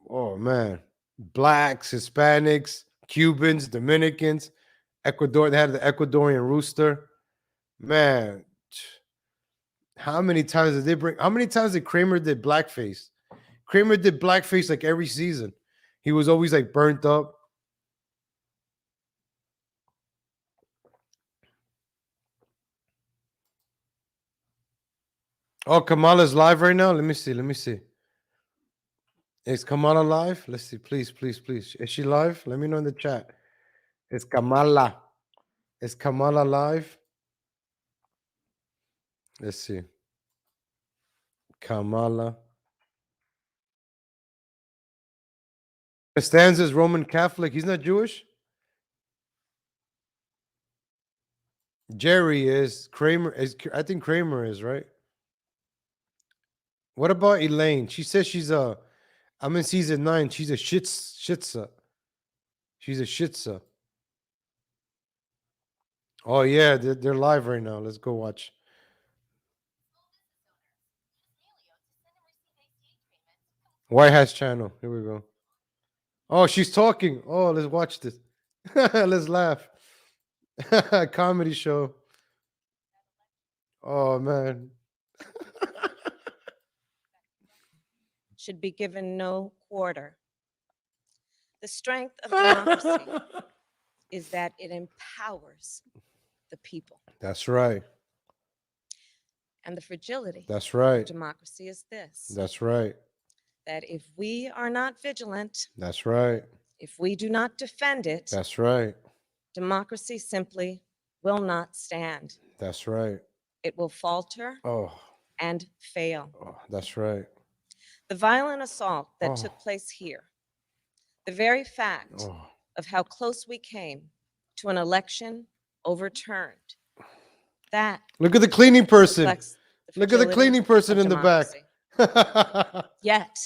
oh man, blacks, Hispanics, Cubans, Dominicans, Ecuador. They had the Ecuadorian rooster. Man, how many times did they bring? How many times did Kramer did blackface? Kramer did blackface like every season. He was always like burnt up. Oh, Kamala's live right now. Let me see. Let me see. Is Kamala live? Let's see. Please, please, please. Is she live? Let me know in the chat. Is Kamala? Is Kamala live? Let's see. Kamala. Costanza's Roman Catholic. He's not Jewish. Jerry is. Kramer is. I think Kramer is, right? What about Elaine? She says she's a. I'm in season 9. She's a shitza. She's a shitza. Oh yeah, they're live right now. Let's go watch. White House channel. Here we go. Oh, she's talking. Oh, let's watch this. Let's laugh. Comedy show. Oh man. Should be given no quarter. The strength of democracy is that it empowers the people. That's right. And the fragility That's right. of democracy is this. That's right. That if we are not vigilant, That's right. if we do not defend it, That's right. democracy simply will not stand. That's right. It will falter and fail. Oh, that's right. The violent assault that took place here, the very fact of how close we came to an election overturned, that look at the cleaning person. Look at the cleaning person in the back. Yet,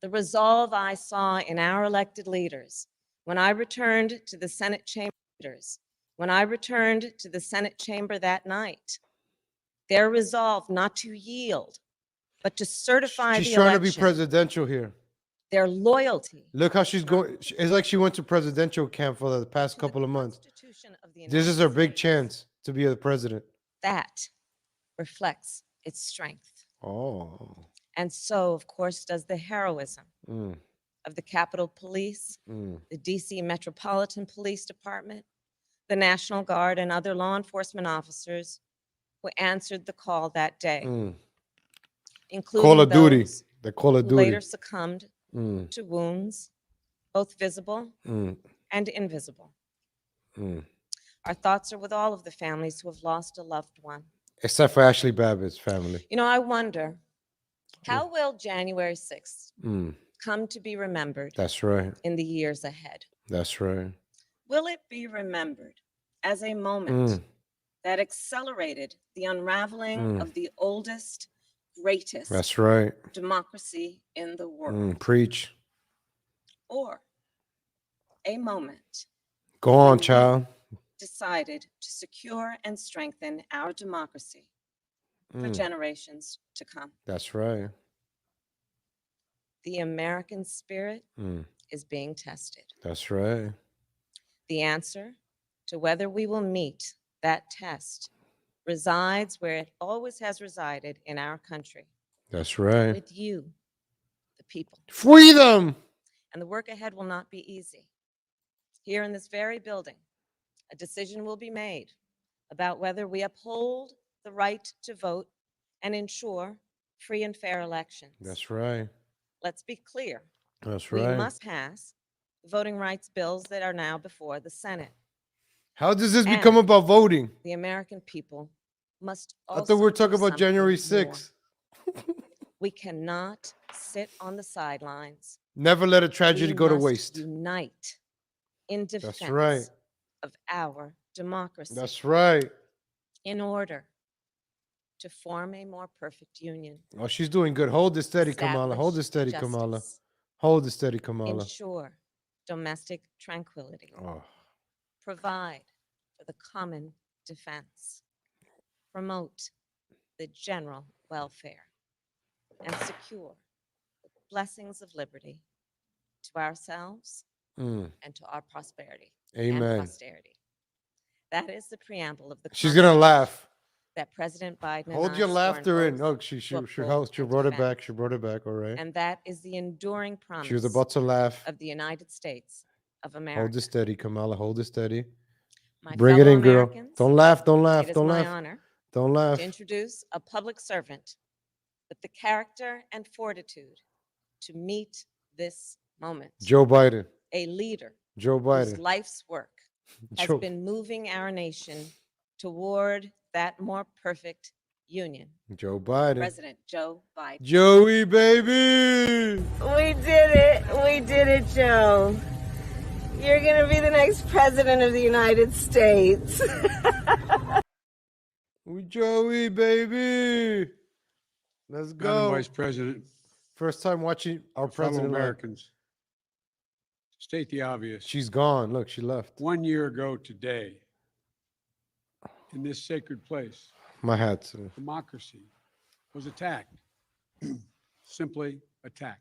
the resolve I saw in our elected leaders when I returned to the Senate chamber, that night, their resolve not to yield, but to certify She's the trying election. to be presidential here. Their loyalty. Look how she's going. It's like she went to presidential camp for the past couple of months. This is her big chance to be the president. That reflects its strength. Oh. And so, of course, does the heroism of the Capitol Police, the DC Metropolitan Police Department, the National Guard, and other law enforcement officers who answered the call that day, including Call of Duty. those The Call of who Duty. later succumbed to wounds, both visible and invisible. Our thoughts are with all of the families who have lost a loved one. Except for Ashley Babbitt's family. You know, I wonder, how will January 6th come to be remembered That's right. in the years ahead? That's right. Will it be remembered as a moment that accelerated the unraveling of the oldest, greatest That's right. democracy in the world? Preach. Or a moment Go on, child. decided to secure and strengthen our democracy for generations to come? That's right. The American spirit is being tested. That's right. The answer to whether we will meet that test resides where it always has resided in our country. That's right. With you, the people. Freedom. And the work ahead will not be easy. Here in this very building, a decision will be made about whether we uphold the right to vote and ensure free and fair elections. That's right. Let's be clear. That's We right. must pass the voting rights bills that are now before the Senate. How does this And become about voting? The American people must I also thought we were do talking about January something more. 6th. We cannot sit on the sidelines. Never let a tragedy We go to must waste. Unite in defense That's right. of our democracy. That's right. In order to form a more perfect union. Oh, she's doing good. Hold it steady, Kamala. Hold it steady, Establish Kamala. justice. Hold it steady, Kamala. Ensure domestic tranquility. Oh, Provide for the common defense. Promote the general welfare. And secure the blessings of liberty to ourselves and to our prosperity and amen. posterity. That is the preamble of the She's gonna laugh. that President Biden and Hold I your swore laughter an in. oath Oh, she to uphold she and brought it defend. back. She brought it back. All right. And that is the enduring promise She was about to laugh. of the United States of America. Hold it steady, Kamala. Hold it steady. My Bring it fellow in, girl. Americans, Don't laugh. Don't laugh. it is Don't my laugh. honor Don't laugh. to introduce a public servant with the character and fortitude to meet this moment. Joe Biden. A leader Joe whose Biden. life's work has Joe- been moving our nation toward that more perfect union. Joe Biden. President Joe Biden. Joey, baby. We did it. We did it, Joe. You're going to be the next president of the United States. We Joey, baby. Let's go. Madam Vice President, First time watching our fellow president. Americans, to state the obvious. She's gone. Look, she left. 1 year ago today, in this sacred place, My hat. democracy was attacked, simply attacked.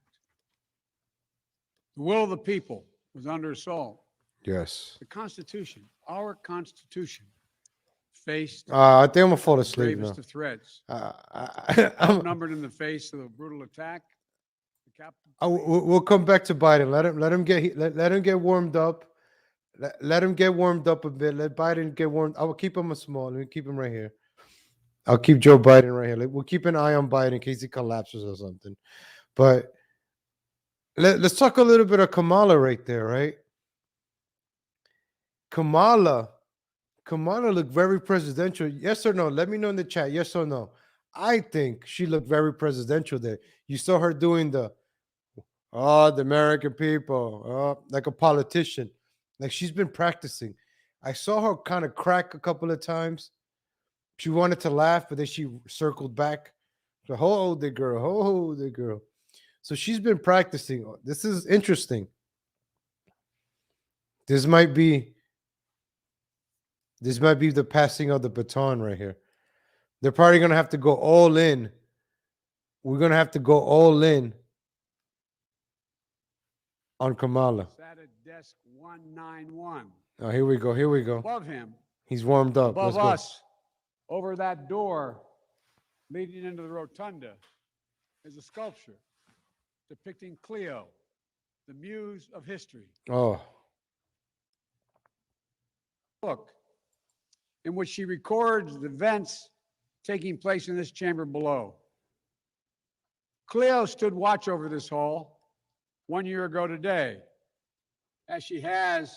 The will of the people was under assault. Yes. The Constitution, our Constitution, faced I think I'm gonna fall the asleep now. gravest of threats. I'm, Outnumbered in the face of a brutal attack. The Capitol we'll come back to Biden. Let him get warmed up. Let him get warmed up a bit. Let Biden get warmed. I will keep him small. Let me keep him right here. I'll keep Joe Biden right here. We'll keep an eye on Biden in case he collapses or something. But let's talk a little bit of Kamala right there, right? Kamala looked very presidential. Yes or no? Let me know in the chat. Yes or no? I think she looked very presidential there. You saw her doing the American people, like a politician. Like she's been practicing. I saw her kind of crack a couple of times. She wanted to laugh, but then she circled back. So, hold the girl. So she's been practicing. This is interesting. This might be the passing of the baton right here. They're probably going to have to go all in. We're going to have to go all in on Kamala. sat at desk 191. Oh, here we go. Above him, He's warmed up. above Let's go. us, over that door leading into the rotunda, is a sculpture depicting Cleo, the muse of history. Oh, Book in which she records the events taking place in this chamber below. Cleo stood watch over this hall 1 year ago today, as she has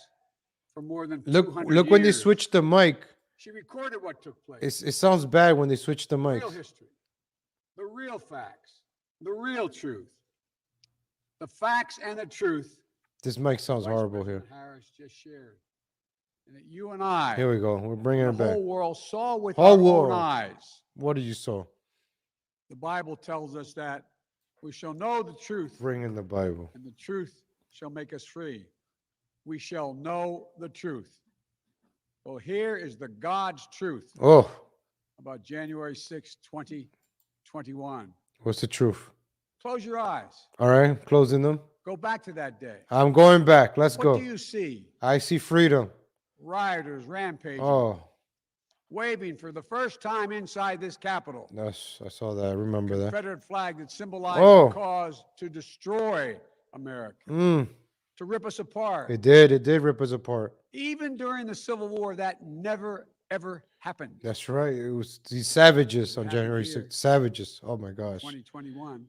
for more than 200 look when they years. switched the mic. She recorded what took place. It sounds bad when they switch the mics. Real history, the real facts, the real truth. The facts and the truth This mic sounds Vice horrible President here. Harris just shared. And that you and I, Here we go. We're bringing the it back. whole world saw with Whole our world. own eyes. What did you saw? The Bible tells us that we shall know the truth, Bring in the Bible. and the truth shall make us free. We shall know the truth. Well, here is the God's truth Oh, about January 6, 2021. what's the truth? Close your eyes. All right, closing them. Go back to that day. I'm going back. Let's What go. do you see? I see freedom. Rioters rampaging, Oh, waving for the first time inside this Capitol. I saw that. I remember that. Confederate flag that symbolized Oh. the cause to destroy America, to rip us apart. It did rip us apart. Even during the Civil War, that never, ever happened. That's right. It was these savages on happened January here. 6th. Savages. Oh my gosh. 2021.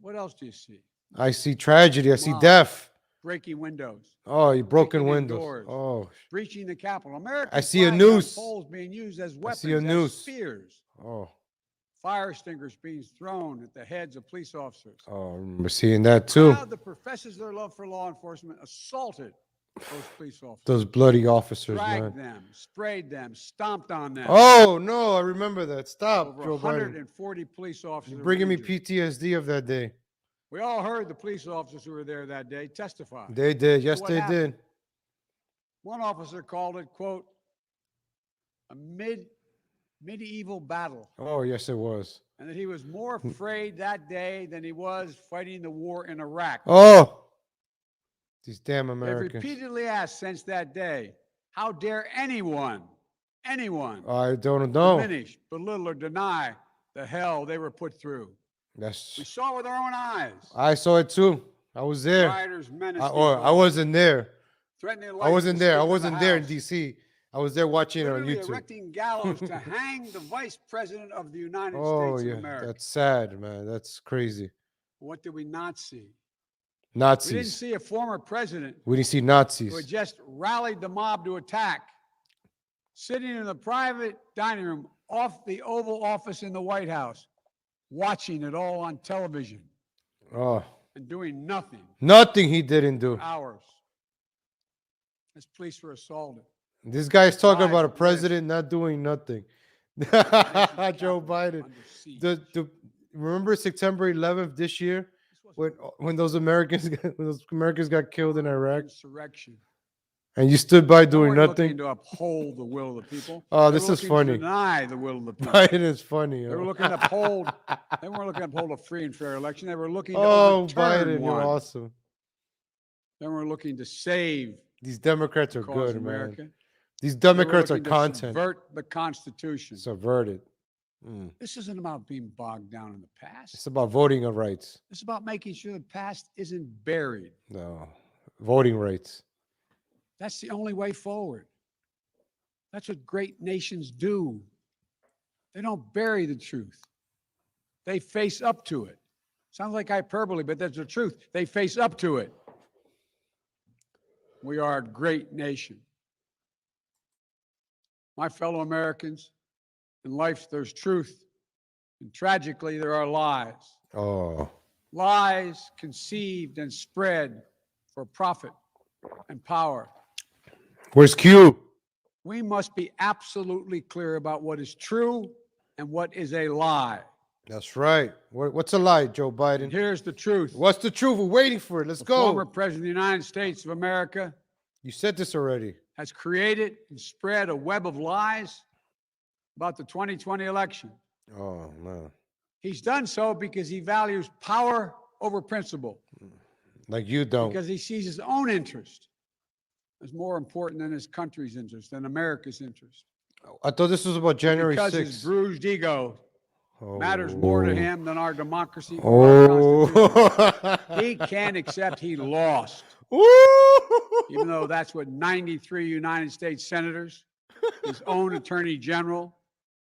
What else do you see? I see tragedy. I see Mob. death. Breaking windows, Oh, you broken Breaking in windows. doors. Oh, breaching the Capitol. American I see a flags on noose. poles being used as I weapons, see a as noose. spears. oh, Fire extinguishers being thrown at the heads of police officers. oh. I remember seeing that too. Crowd that professes their love for law enforcement assaulted those police officers. Those bloody officers, Dragged man. them, sprayed them, stomped on them. Oh no, I remember that. Stop, Over Joe Biden. 140 police officers. You're were bringing me injured. PTSD of that day. We all heard the police officers who were there that day testify. They did. Yes, what they happened. did. One officer called it, quote, a medieval battle, Oh, yes, it was. and that he was more afraid that day than he was fighting the war in Iraq. Oh, these damn They've Americans. repeatedly asked since that day, how dare anyone I don't know. diminish, belittle, or deny the hell they were put through. We That's. saw with our own eyes. I saw it too. I was there. Rioters menaced I wasn't there. threatening I life wasn't to there. I stick to the wasn't there in house. D.C. I was there watching it on Literally YouTube. erecting gallows to hang the vice president of the United Oh States yeah, of America. that's sad, man. That's crazy. What did we not see? We didn't Nazis. see a former president We didn't see who had Nazis. just rallied the mob to attack, sitting in the private dining room off the Oval Office in the White House, watching it all on television Oh, and doing nothing nothing he didn't do. for hours. As police were assaulted. This guy's talking Lives about a at risk. president not doing nothing. Nation's Joe capital Biden. under siege. Remember September 11th this year when those Americans got killed in Iraq, Insurrection. and you stood by They doing weren't nothing. looking to uphold the will of the people. Oh, They this were is looking funny. to deny the will of the people. Biden is funny. They were yo. looking to uphold. They weren't looking to uphold a free and fair election. They were looking to Oh, overturn Biden, you're one. awesome. Then we're looking to save These Democrats are cause good, America. man. These Then we're Democrats are looking to content. subvert the Constitution. Subverted. This isn't about being bogged down in the past. It's about voting rights. It's about making sure the past isn't buried. No. Voting rights. That's the only way forward. That's what great nations do. They don't bury the truth. They face up to it. Sounds like hyperbole, but that's the truth. They face up to it. We are a great nation. My fellow Americans, in life there's truth, and tragically there are lies. Oh. Lies conceived and spread for profit and power. Where's Q? We must be absolutely clear about what is true and what is a lie. That's right. What's a lie, Joe Biden? And here's the truth. What's the truth? We're waiting for it. Let's go. Former President of the United States of America You said this already. has created and spread a web of lies about the 2020 election. Oh, man. He's done so because he values power over principle, Like you don't. because he sees his own interest as more important than his country's interest, than America's interest. I thought this was about January Because 6th. his bruised ego Oh. matters more to him than our democracy or our Constitution. Oh. He can't accept he lost, even though that's what 93 United States senators, his own attorney general,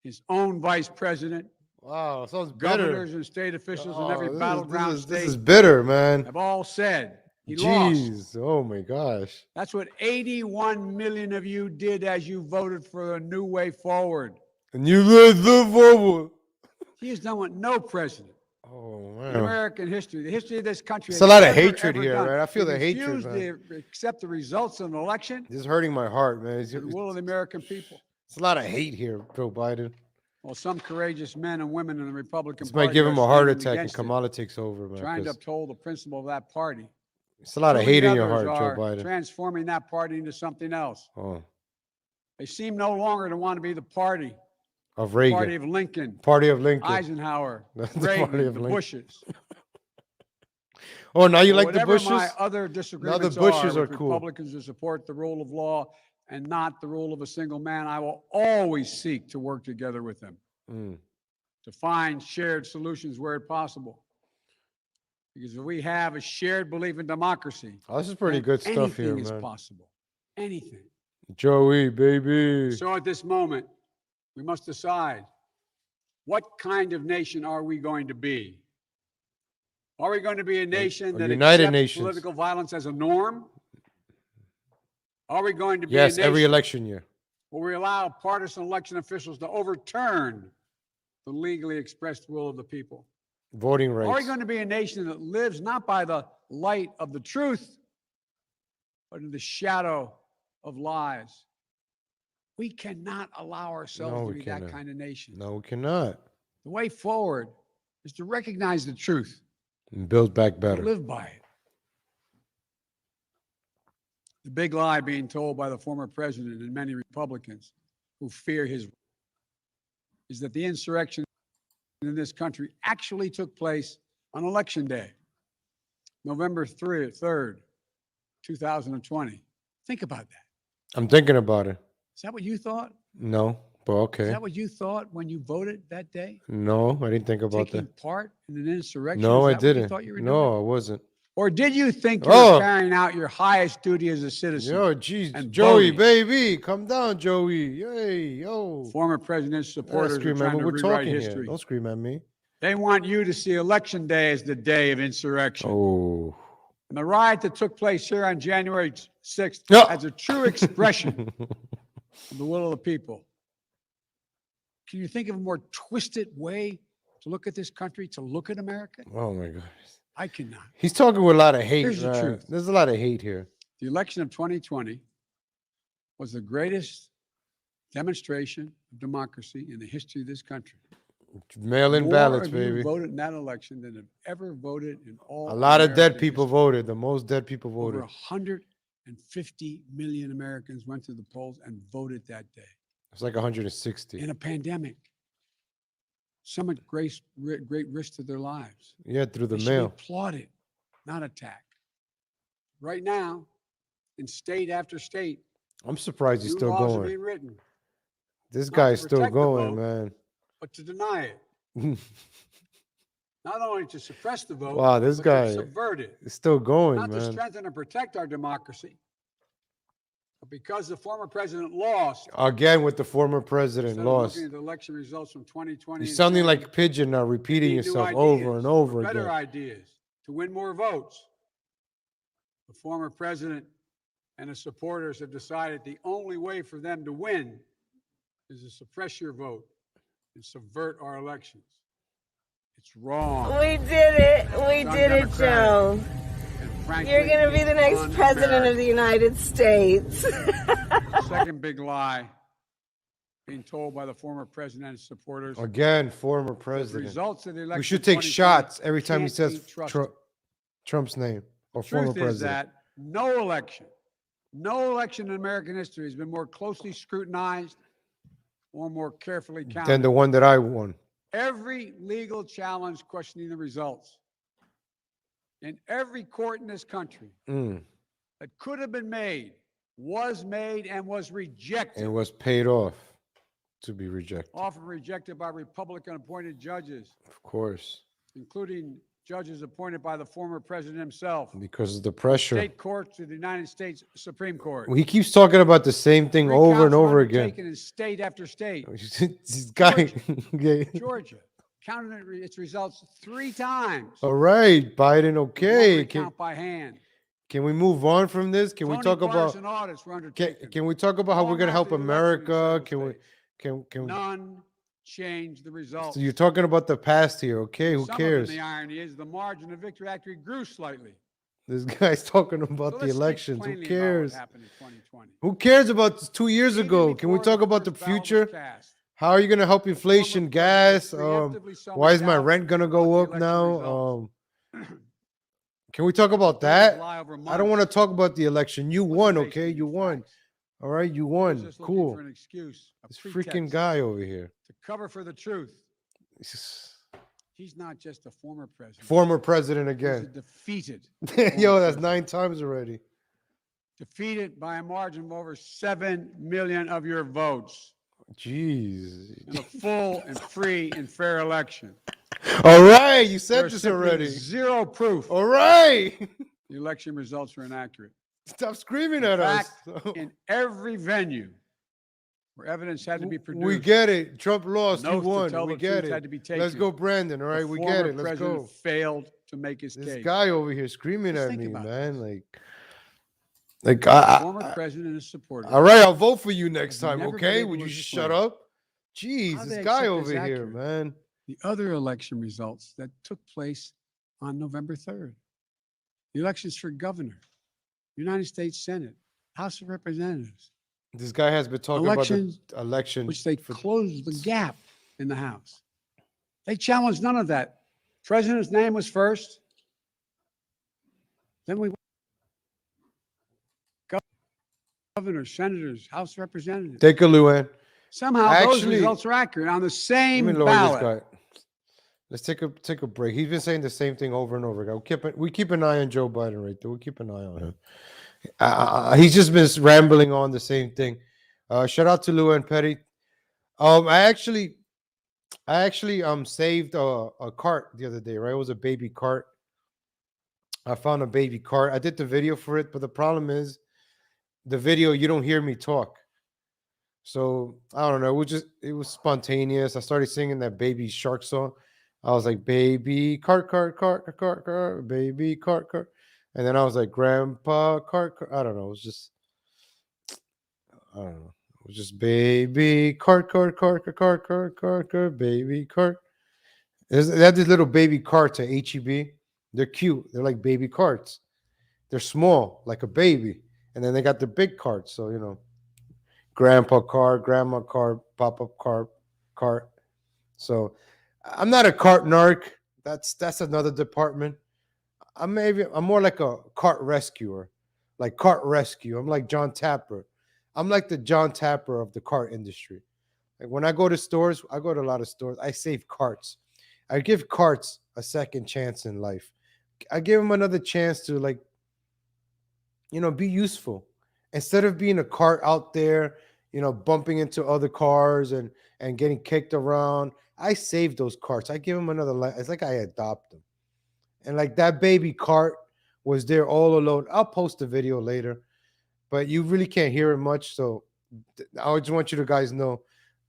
his own vice president, Wow, sounds bitter. governors and state officials in every battleground This state is bitter, man. have all said he lost. Jeez. Oh, my gosh. That's what 81 million of you did as you voted for a new way forward. And you live forward. He has done what no president Oh, in man. American history, the history of this country. It's has a lot of ever, hatred ever here, done. man. I feel He the hatred, refused man. to accept the results of an election, This is hurting my heart, man. the will of the American people. It's a lot of hate here, Joe Biden. Well, some courageous men and women in the Republican This Party might give are him a heart standing attack and against it, Kamala takes over, man. trying to 'cause uphold the principle of that party. It's a lot of So many hate in your others heart, Joe are Biden. transforming that party into something else. Oh, They seem no longer to want to be the party. of The Reagan. party of Lincoln, Party of Lincoln. Eisenhower, That's the Reagan, party of the Lincoln. Bushes. Oh, now you Well, like the whatever Bushes? my other disagreements Bushes are with cool. Republicans who support the rule of law and not the rule of a single man, I will always seek to work together with them Mm. to find shared solutions where possible. Because if we have a shared belief in democracy, Oh, this is pretty then good stuff here, anything is man. possible. Anything. Joey, baby. So at this moment, we must decide, what kind of nation are we going to be? Are we going to be a nation that United accepts Nations. political violence as a norm? Are we going to be Yes, a nation every election year. where we allow partisan election officials to overturn the legally expressed will of the people? Voting Are we rights. going to be a nation that lives not by the light of the truth, but in the shadow of lies? We cannot allow ourselves No, to we be that cannot. kind of nation. No, we cannot. The way forward is to recognize the truth And build back and better. live by it. The big lie being told by the former president and many Republicans who fear his is that the insurrection in this country actually took place on Election Day, November 3rd, 2020. Think about that. I'm thinking about it. Is that what you thought? No, but Is okay. that what you thought when you voted that day? No, I didn't think about Taking that. part in an insurrection? No, Is I that what you didn't. thought you were doing? No, I wasn't. Or did you think you Oh. were carrying out your highest duty as a citizen? Yo, geez, and Joey, voting? baby, come down, Joey. Hey, yo. Former president's supporters are Scream at trying me. to We're rewrite talking here. history. Don't scream at me. They want you to see Election Day as the day of insurrection. Oh. And the riot that took place here on January 6th Yeah. as a true expression of the will of the people. Can you think of a more twisted way to look at this country, to look at America? Oh my God. I cannot. He's talking with a lot of hate. Here's the man. truth. There's a lot of hate here. The election of 2020 was the greatest demonstration of democracy in the history of this country. Mail-in More ballots, of you baby. voted in that election than have ever voted in all. A lot of dead American people history. voted. The most dead people Over voted. 150 million Americans went to the polls and voted that day It's like 160. in a pandemic. Some at great risk to their lives. Yeah, through the They should be mail. applauded, not attacked. Right now, in state after state, I'm surprised he's new still laws are going. being written, This not guy's to still protect the going, vote, man. but to deny it. Not only to suppress the vote, Wow, this but guy to subvert it. is still going, Not to man. strengthen and protect our democracy, but because the former president lost. Again with the former president Instead of lost. looking at the election results from 2020. You're sounding saying, like a pigeon now, "We repeating need new yourself over ideas and over or better again. ideas to win more votes. The former president and his supporters have decided the only way for them to win is to suppress your vote and subvert our elections. It's wrong. We did it. We It's did it, undemocratic. Joe. And frankly, You're going to be the it's next president of the United States. Second big lie being told by the former president and his supporters. Again, former The president. results of the election We should take 2020 shots every time he can't says be trusted. Trump's name or The former truth is president. that no election in American history has been more closely scrutinized or more carefully counted. Than the one that I won. Every legal challenge questioning the results in every court in this country that could have been made was made and was rejected. It was paid off to be rejected. Often rejected by Republican appointed judges, Of course. including judges appointed by the former president himself. Because of the pressure. State courts to the United States Supreme Court. He keeps talking about the same thing over and Recounts were over again. undertaken in state after state. This guy. Georgia counted its results 3 times. All right, Biden. Okay. One recount by hand. Can we move on from this? Can we Phony talk about? partisan audits were undertaken. Can we talk about how we're going to help Long after the election in America? several Can we? None changed the results. So you're talking about the past here, okay? Who Some cares? of them, the irony is the margin of victory actually grew slightly. This guy's talking about So the let's speak elections. Who plainly about cares? what happened in 2020. Who cares about 2 years ago? Can we before talk the about the first ballot was future? cast, How are you going to help inflation, gas? preemptively summoned Why is my out rent going to go the up election now? results. Can we talk about Third that? lie over I don't want to months. talk about the election. You Wasn't won, based okay? on You any won. facts. All right, you It was won. just looking Cool. for an excuse, a This pretext freaking guy over here. to cover for the truth. He's not just a former president. Former president He's a again. defeated. Yo, former that's president. 9 times already. Defeated by a margin of over 7 million of your votes Jeez. in a full and free and fair election. All right, you said There's this simply already. zero proof All right. the election results are inaccurate. Stop screaming In at us. fact, in every venue where evidence had to be produced, We get it. Trump lost. an He oath to won. tell We the get truth had it. to be taken. Let's go, Brandon. All the right, we get former it. Let's president go. failed to make his This case. guy over here screaming Just at think me, about man. this. Like Former president and his supporters. all right, I'll vote for you next have time, never been okay? able Would to you just explain shut up? Jeez, how this they guy accept over as here, accurate man. the other election results that took place on November 3rd. The elections for governor, United States Senate, House of Representatives, This guy has been talking Elections, about the election. which they closed the gap in the House. They challenged none of that. President's name was first. Then we governors, senators, House Representatives. Take a Luann. Somehow those Actually, results are accurate on the Let same me lower ballot. this guy. Let's take a break. He's been saying the same thing over and over again. We keep an eye on Joe Biden right there. We keep an eye on him. He's just been rambling on the same thing. Shout out to Luann Petty. I actually saved a cart the other day. Right, it was a baby cart. I found a baby cart. I did the video for it, but the problem is, the video you don't hear me talk. So I don't know. It was spontaneous. I started singing that Baby Shark song. I was like, baby cart, baby cart. And then I was like, grandpa cart. I don't know. It was just, I don't know. It was just baby cart, baby cart. They had these little baby carts at HEB. They're cute. They're like baby carts. They're small, like a baby. And then they got the big carts. So, grandpa cart, grandma cart, pop-up cart. So I'm not a cart narc. That's another department. I'm more like a cart rescuer, like cart rescue. I'm like John Tapper. I'm like the John Tapper of the cart industry. Like when I go to stores, I go to a lot of stores. I save carts. I give carts a second chance in life. I give them another chance to be useful instead of being a cart out there, bumping into other cars and getting kicked around. I save those carts. I give them another life. It's like I adopt them. And like that baby cart was there all alone. I'll post a video later, but you really can't hear it much. So I just want you to guys know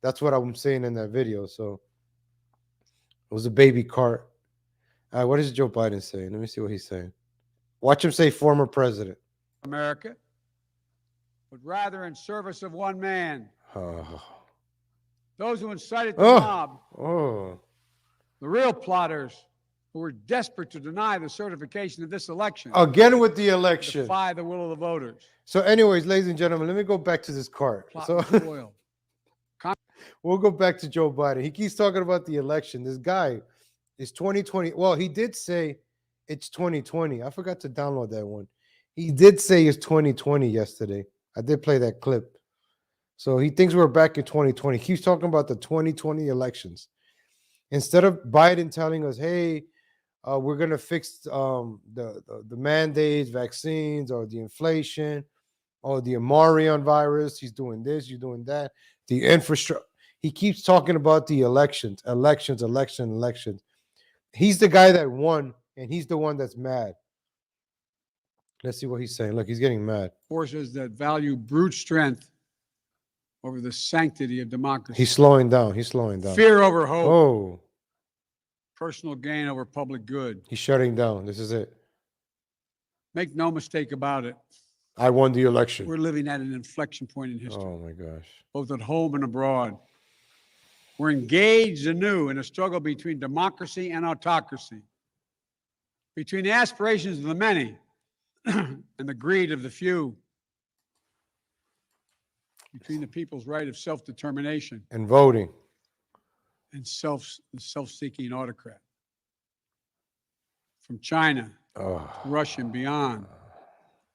that's what I'm saying in that video. So it was a baby cart. What is Joe Biden saying? Let me see what he's saying. Watch him say former president. America, but rather in service of one man. Oh. Those who incited the mob, Oh. the real plotters who were desperate to deny the certification of this election. Again with the election. Defy the will of the voters. So anyways, ladies and gentlemen, let me go back to this cart. So we'll go back to Joe Biden. He keeps talking about the election. This guy is 2020. Well, he did say it's 2020. I forgot to download that one. He did say it's 2020 yesterday. I did play that clip. So he thinks we're back in 2020. He keeps talking about the 2020 elections. Instead of Biden telling us, hey, we're going to fix the mandates, vaccines, or the inflation, or the Amarion virus. He's doing this, you're doing that. The infrastructure. He keeps talking about the elections. He's the guy that won, and he's the one that's mad. Let's see what he's saying. Look, he's getting mad. Forces that value brute strength over the sanctity of democracy. He's slowing down. Fear over hope. Oh. Personal gain over public good. He's shutting down. This is it. Make no mistake about it. I won the election. We're living at an inflection point in history. Oh, my gosh. Both at home and abroad. We're engaged anew in a struggle between democracy and autocracy, between the aspirations of the many and the greed of the few, between the people's right of self-determination and voting and the self-seeking autocrat. From China, Russia, and beyond,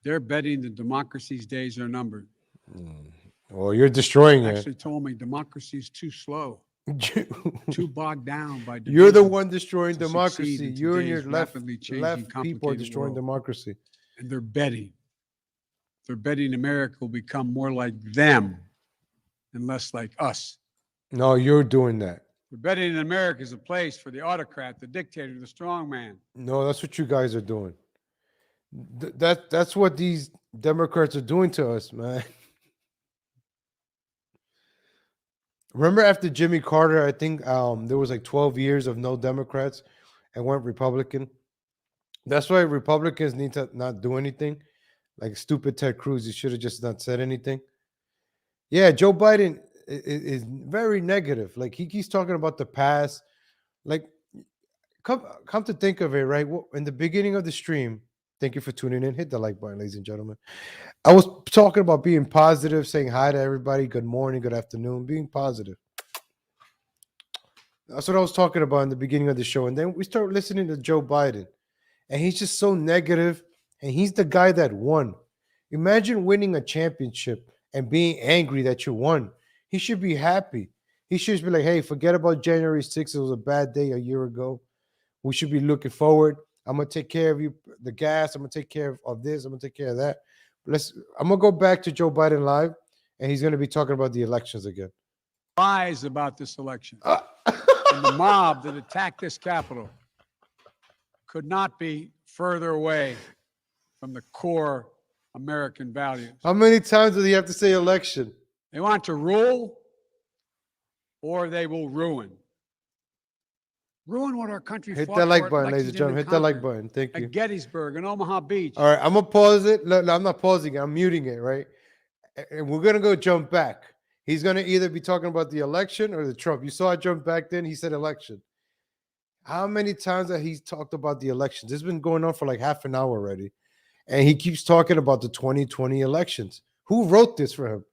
they're betting that democracy's days are numbered. Well, you're destroying it. Actually told me democracy is too slow, too bogged down by division. You're the one destroying democracy. You and your left people are destroying democracy. And they're betting. They're betting America will become more like them and less like us. No, you're doing that. We're betting America is a place for the autocrat, the dictator, the strongman. No, that's what you guys are doing. That's what these Democrats are doing to us, man. Remember after Jimmy Carter, I think there was like 12 years of no Democrats and went Republican. That's why Republicans need to not do anything. Like stupid Ted Cruz, he should have just not said anything. Yeah, Joe Biden is very negative. Like he keeps talking about the past. Like come to think of it, right? In the beginning of the stream, thank you for tuning in. Hit the like button, ladies and gentlemen. I was talking about being positive, saying hi to everybody, good morning, good afternoon, being positive. That's what I was talking about in the beginning of the show. And then we start listening to Joe Biden. And he's just so negative, and he's the guy that won. Imagine winning a championship and being angry that you won. He should be happy. He should be like, hey, forget about January 6th. It was a bad day a year ago. We should be looking forward. I'm going to take care of you, the gas. I'm going to take care of this. I'm going to take care of that. I'm going to go back to Joe Biden live, and he's going to be talking about the elections again. Lies about this election. And the mob that attacked this Capitol could not be further away from the core American values. How many times do you have to say election? They want to rule or they will ruin. Ruin what our country Hit fought that like for, button, ladies and gentlemen. Hit that like button. Thank you. At Gettysburg and Omaha Beach. All right, I'm going to pause it. No, I'm not pausing it. I'm muting it, right? And we're going to go jump back. He's going to either be talking about the election or the Trump. You saw I jumped back then. He said election. How many times that he's talked about the elections? This has been going on for like half an hour already. And he keeps talking about the 2020 elections. Who wrote this for him?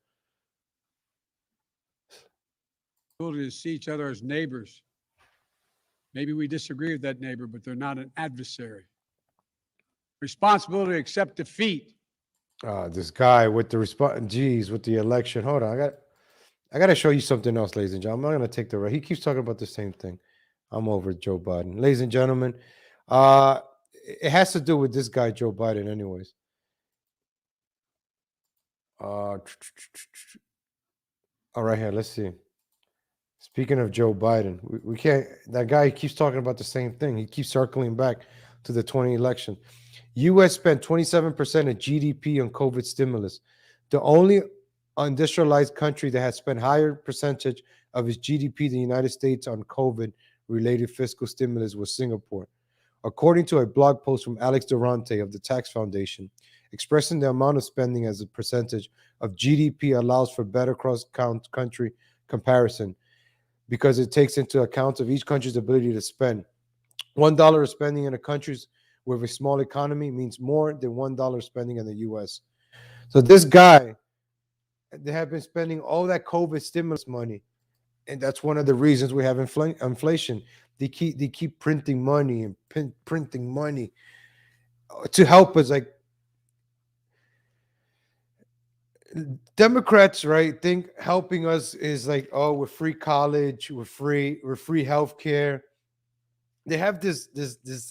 To see each other as neighbors. Maybe we disagree with that neighbor, but they're not an adversary. Responsibility to accept defeat. This guy with the with the election. Hold on. I got to show you something else, ladies and gentlemen. I'm not going to take the right. He keeps talking about the same thing. I'm over Joe Biden. Ladies and gentlemen, it has to do with this guy, Joe Biden, anyways. All right, here. Let's see. Speaking of Joe Biden, we can't. That guy keeps talking about the same thing. He keeps circling back to the 20 election. U.S. spent 27% of GDP on COVID stimulus. The only industrialized country that has spent higher percentage of its GDP than the United States on COVID-related fiscal stimulus was Singapore. According to a blog post from Alex Durante of the Tax Foundation, expressing the amount of spending as a percentage of GDP allows for better cross-country comparison because it takes into account of each country's ability to spend. $1 of spending in a country with a small economy means more than $1 spending in the U.S. So this guy, they have been spending all that COVID stimulus money, and that's one of the reasons we have inflation. They keep printing money and printing money to help us. Like Democrats, right, think helping us is like, oh, we're free college, we're free healthcare. They have this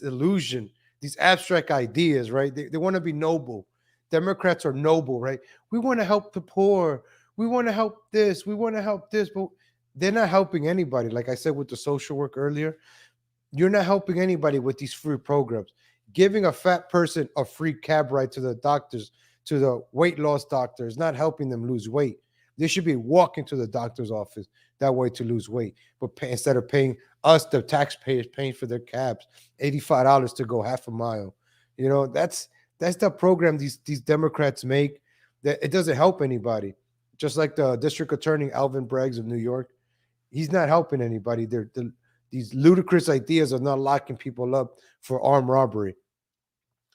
illusion, these abstract ideas, right? They want to be noble. Democrats are noble, right? We want to help the poor. We want to help this. We want to help this, but they're not helping anybody. Like I said with the social work earlier, you're not helping anybody with these free programs. Giving a fat person a free cab ride to the doctors, to the weight loss doctor, is not helping them lose weight. They should be walking to the doctor's office that way to lose weight. But instead of paying us, the taxpayers, paying for their cabs, $85 to go half a mile. You know, that's the program these Democrats make. That it doesn't help anybody. Just like the district attorney, Alvin Bragg of New York, he's not helping anybody. These ludicrous ideas of not locking people up for armed robbery.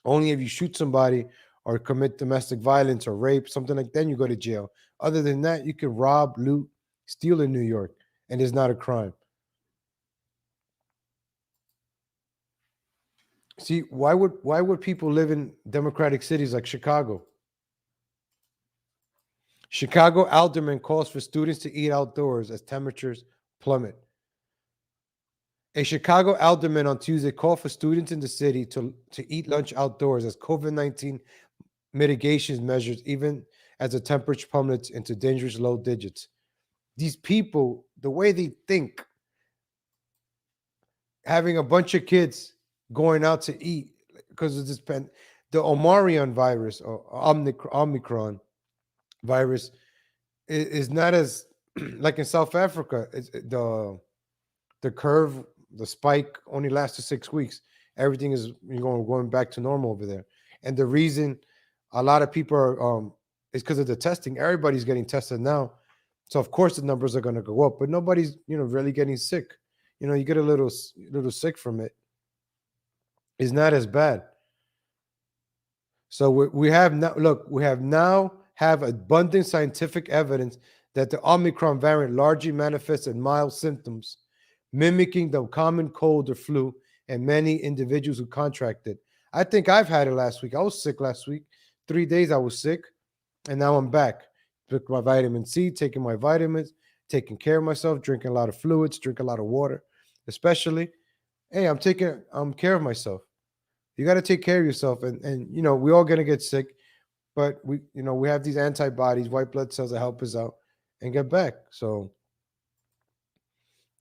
Only if you shoot somebody or commit domestic violence or rape, something like that, then you go to jail. Other than that, you can rob, loot, steal in New York, and it's not a crime. See, why would people live in democratic cities like Chicago? Chicago alderman calls for students to eat outdoors as temperatures plummet. A Chicago alderman on Tuesday called for students in the city to eat lunch outdoors as COVID-19 mitigation measures, even as the temperature plummets into dangerous low digits. These people, the way they think, having a bunch of kids going out to eat because of this the Omicron virus or Omicron virus is not as like in South Africa. The curve, the spike only lasted 6 weeks. Everything is going back to normal over there. And the reason a lot of people are is because of the testing. Everybody's getting tested now. So of course the numbers are going to go up, but nobody's, really getting sick. You get a little sick from it. It's not as bad. So we have now have abundant scientific evidence that the Omicron variant largely manifests in mild symptoms, mimicking the common cold or flu, and many individuals who contracted. I think I've had it last week. I was sick last week. 3 days I was sick, and now I'm back. Took my vitamin C, taking my vitamins, taking care of myself, drinking a lot of fluids, drink a lot of water, especially. Hey, I'm taking care of myself. You got to take care of yourself, and we're all gonna get sick, but we have these antibodies, white blood cells that help us out and get back. So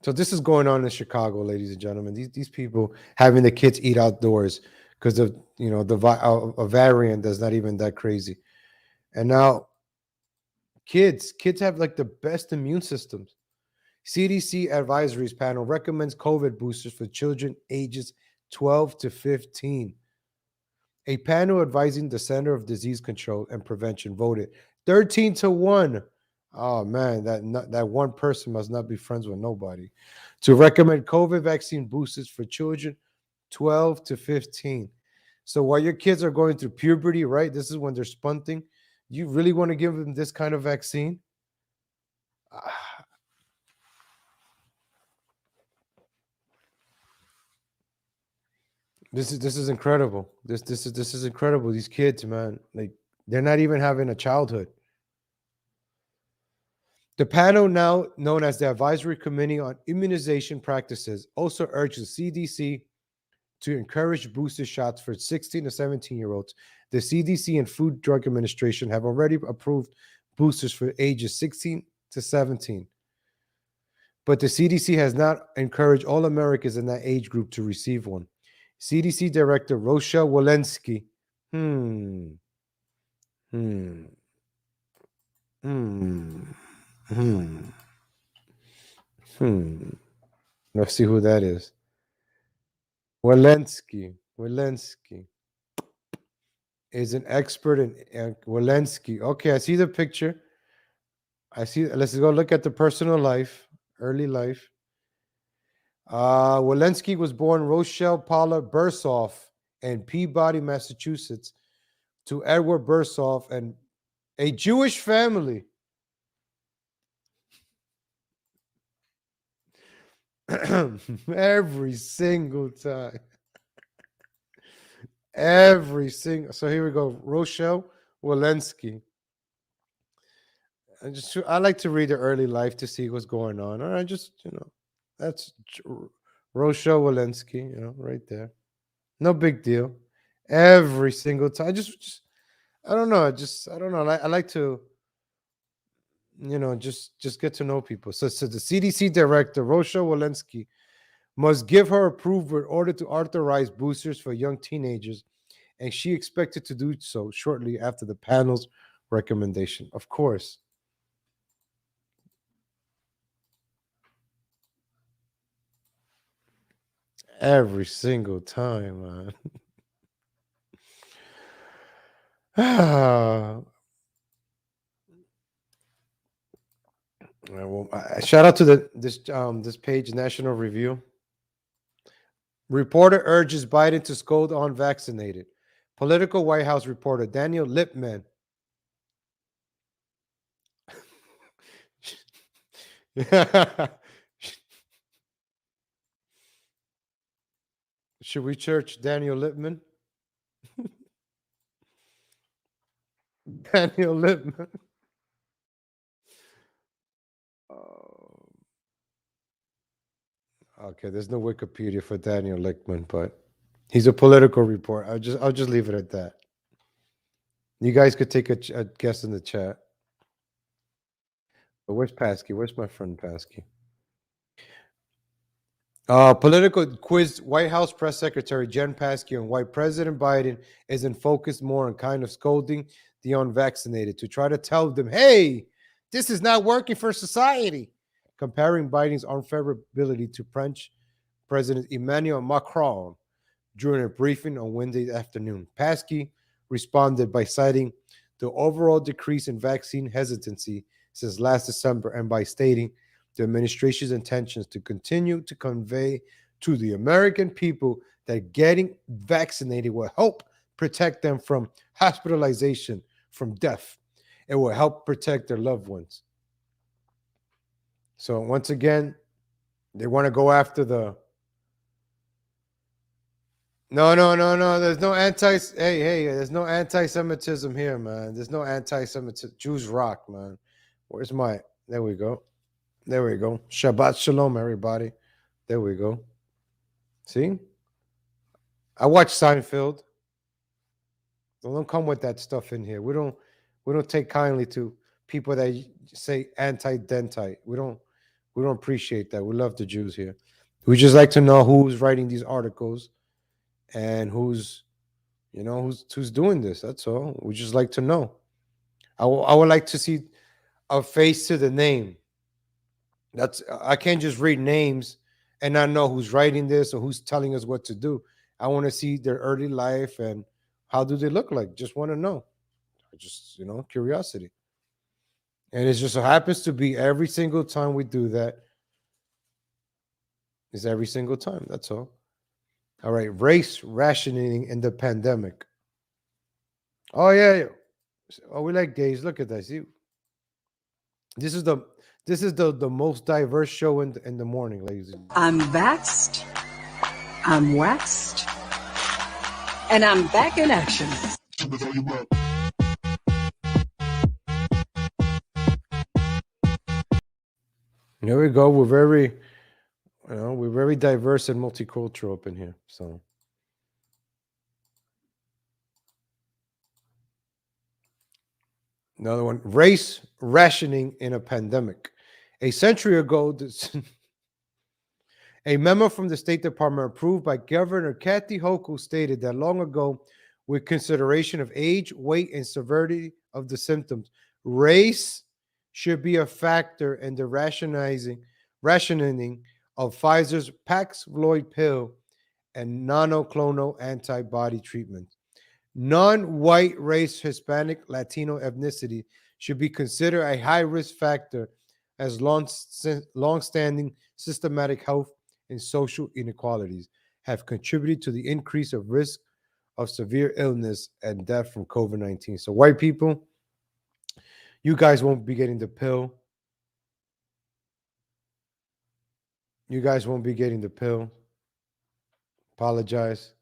this is going on in Chicago, ladies and gentlemen. These people having the kids eat outdoors because of a variant that's not even that crazy. And now kids have like the best immune systems. CDC advisories panel recommends COVID boosters for children ages 12 to 15. A panel advising the Center of Disease Control and Prevention voted 13-1. Oh man, that one person must not be friends with nobody. To recommend COVID vaccine boosters for children 12 to 15. So while your kids are going through puberty, right? This is when they're spunting. You really want to give them this kind of vaccine? This is incredible. This is incredible. These kids, man, like they're not even having a childhood. The panel, now known as the Advisory Committee on Immunization Practices, also urged the CDC to encourage booster shots for 16 to 17-year-olds. The CDC and Food Drug Administration have already approved boosters for ages 16 to 17. But the CDC has not encouraged all Americans in that age group to receive one. CDC Director Rochelle Walensky. Let's see who that is. Walensky is an expert in Walensky. Okay, I see the picture. I see. Let's go look at the personal life, early life. Walensky was born Rochelle Paula Bursoff in Peabody, Massachusetts, to Edward Bursoff and a Jewish family. Every single time. So here we go. Rochelle Walensky. I like to read the early life to see what's going on. All right, that's Rochelle Walensky, right there. No big deal. Every single time. I don't know. I don't know. I like to, just get to know people. So the CDC director, Rochelle Walensky, must give her approval in order to authorize boosters for young teenagers, and she expected to do so shortly after the panel's recommendation. Of course. Every single time, man. Well, shout out to this page, National Review. Reporter urges Biden to scold unvaccinated. Political White House reporter Daniel Lippman. Should we church Daniel Lippman? Daniel Lippman. Okay, there's no Wikipedia for Daniel Lippman, but he's a political reporter. I'll just leave it at that. You guys could take a guess in the chat. But where's Paskey? Where's my friend Paskey? Political quiz. White House Press Secretary Jen Psaki on why President Biden isn't focused more on kind of scolding the unvaccinated to try to tell them, hey, this is not working for society. Comparing Biden's unfavorability to French President Emmanuel Macron during a briefing on Wednesday afternoon. Psaki responded by citing the overall decrease in vaccine hesitancy since last December and by stating the administration's intentions to continue to convey to the American people that getting vaccinated will help protect them from hospitalization, from death. It will help protect their loved ones. So once again, they want to go after the... No. There's no there's no anti-Semitism here, man. There's no anti-Semitism. Jews rock, man. Where's my... There we go. Shabbat shalom, everybody. There we go. See? I watch Seinfeld. Don't come with that stuff in here. We don't take kindly to people that say anti-dentite. We don't appreciate that. We love the Jews here. We just like to know who's writing these articles and who's doing this. That's all. We just like to know. I would like to see a face to the name. I can't just read names and not know who's writing this or who's telling us what to do. I want to see their early life and how do they look like. Just want to know. Just, curiosity. And it just so happens to be every single time we do that is every single time. That's all. All right. Race rationing in the pandemic. Oh, yeah. Oh, we like gays. Look at that. See, this is the most diverse show in the morning, ladies and gentlemen. I'm vaxxed, I'm waxed, and I'm back in action. Here we go. We're very diverse and multicultural up in here. So Another one, race rationing in a pandemic. A century ago, a memo from the State Department approved by Governor Kathy Hochul stated that long ago, with consideration of age, weight, and severity of the symptoms, race should be a factor in the rationing of Pfizer's Paxlovid pill and monoclonal antibody treatment. Non-white race, Hispanic, Latino ethnicity should be considered a high-risk factor as long-standing systematic health and social inequalities have contributed to the increase of risk of severe illness and death from COVID-19. So white people, you guys won't be getting the pill. You guys won't be getting the pill. Apologize.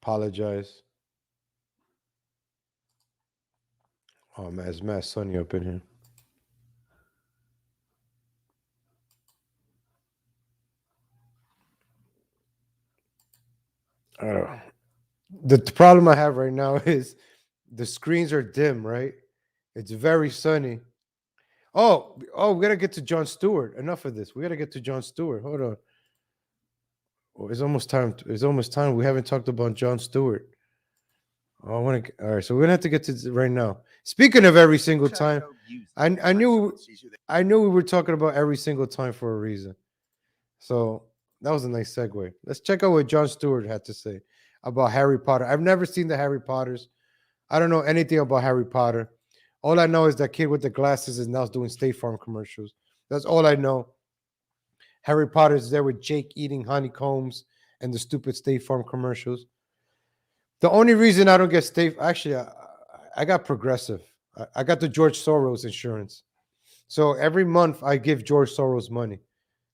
Apologize. Oh man, it's mad sunny up in here. The problem I have right now is the screens are dim, right? It's very sunny. Oh, we gotta get to Jon Stewart. Enough of this. We gotta get to Jon Stewart. Hold on. Oh, it's almost time. It's almost time. We haven't talked about Jon Stewart. Oh, I want to. All right, so we're gonna have to get to this right now. Speaking of every single time, I knew we were talking about every single time for a reason. So that was a nice segue. Let's check out what Jon Stewart had to say about Harry Potter. I've never seen the Harry Potters. I don't know anything about Harry Potter. All I know is that kid with the glasses is now doing State Farm commercials. That's all I know. Harry Potter is there with Jake eating honeycombs and the stupid State Farm commercials. The only reason I don't get actually, I got Progressive. I got the George Soros insurance. So every month I give George Soros money.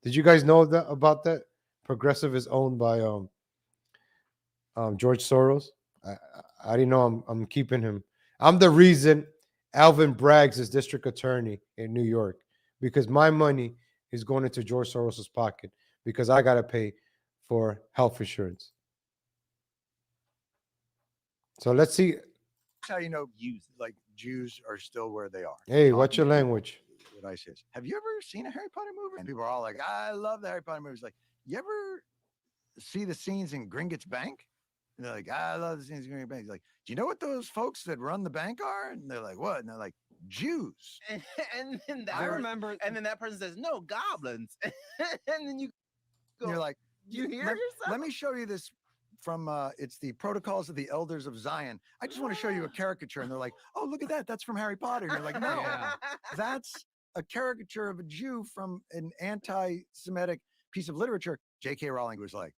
Did you guys know about that? Progressive is owned by George Soros. I didn't know I'm keeping him. I'm the reason Alvin Braggs is district attorney in New York, because my money is going into George Soros's pocket because I got to pay for health insurance. So let's see. That's how you know Jews are still where they are. Hey, what's your language? What I say is, have you ever seen a Harry Potter movie? And people are all like, I love the Harry Potter movies. Like, you ever see the scenes in Gringotts Bank? And they're like, I love the scenes in Gringotts Bank. He's like, do you know what those folks that run the bank are? And they're like, what? And they're like, Jews. And then I remember, and then that person says, no, goblins. And then you go, you're like, you hear yourself? Let me show you this from it's the Protocols of the Elders of Zion. I just want to show you a caricature. And they're like, oh, look at that. That's from Harry Potter. And you're like, no, that's a caricature of a Jew from an anti-Semitic piece of literature. J.K. Rowling was like,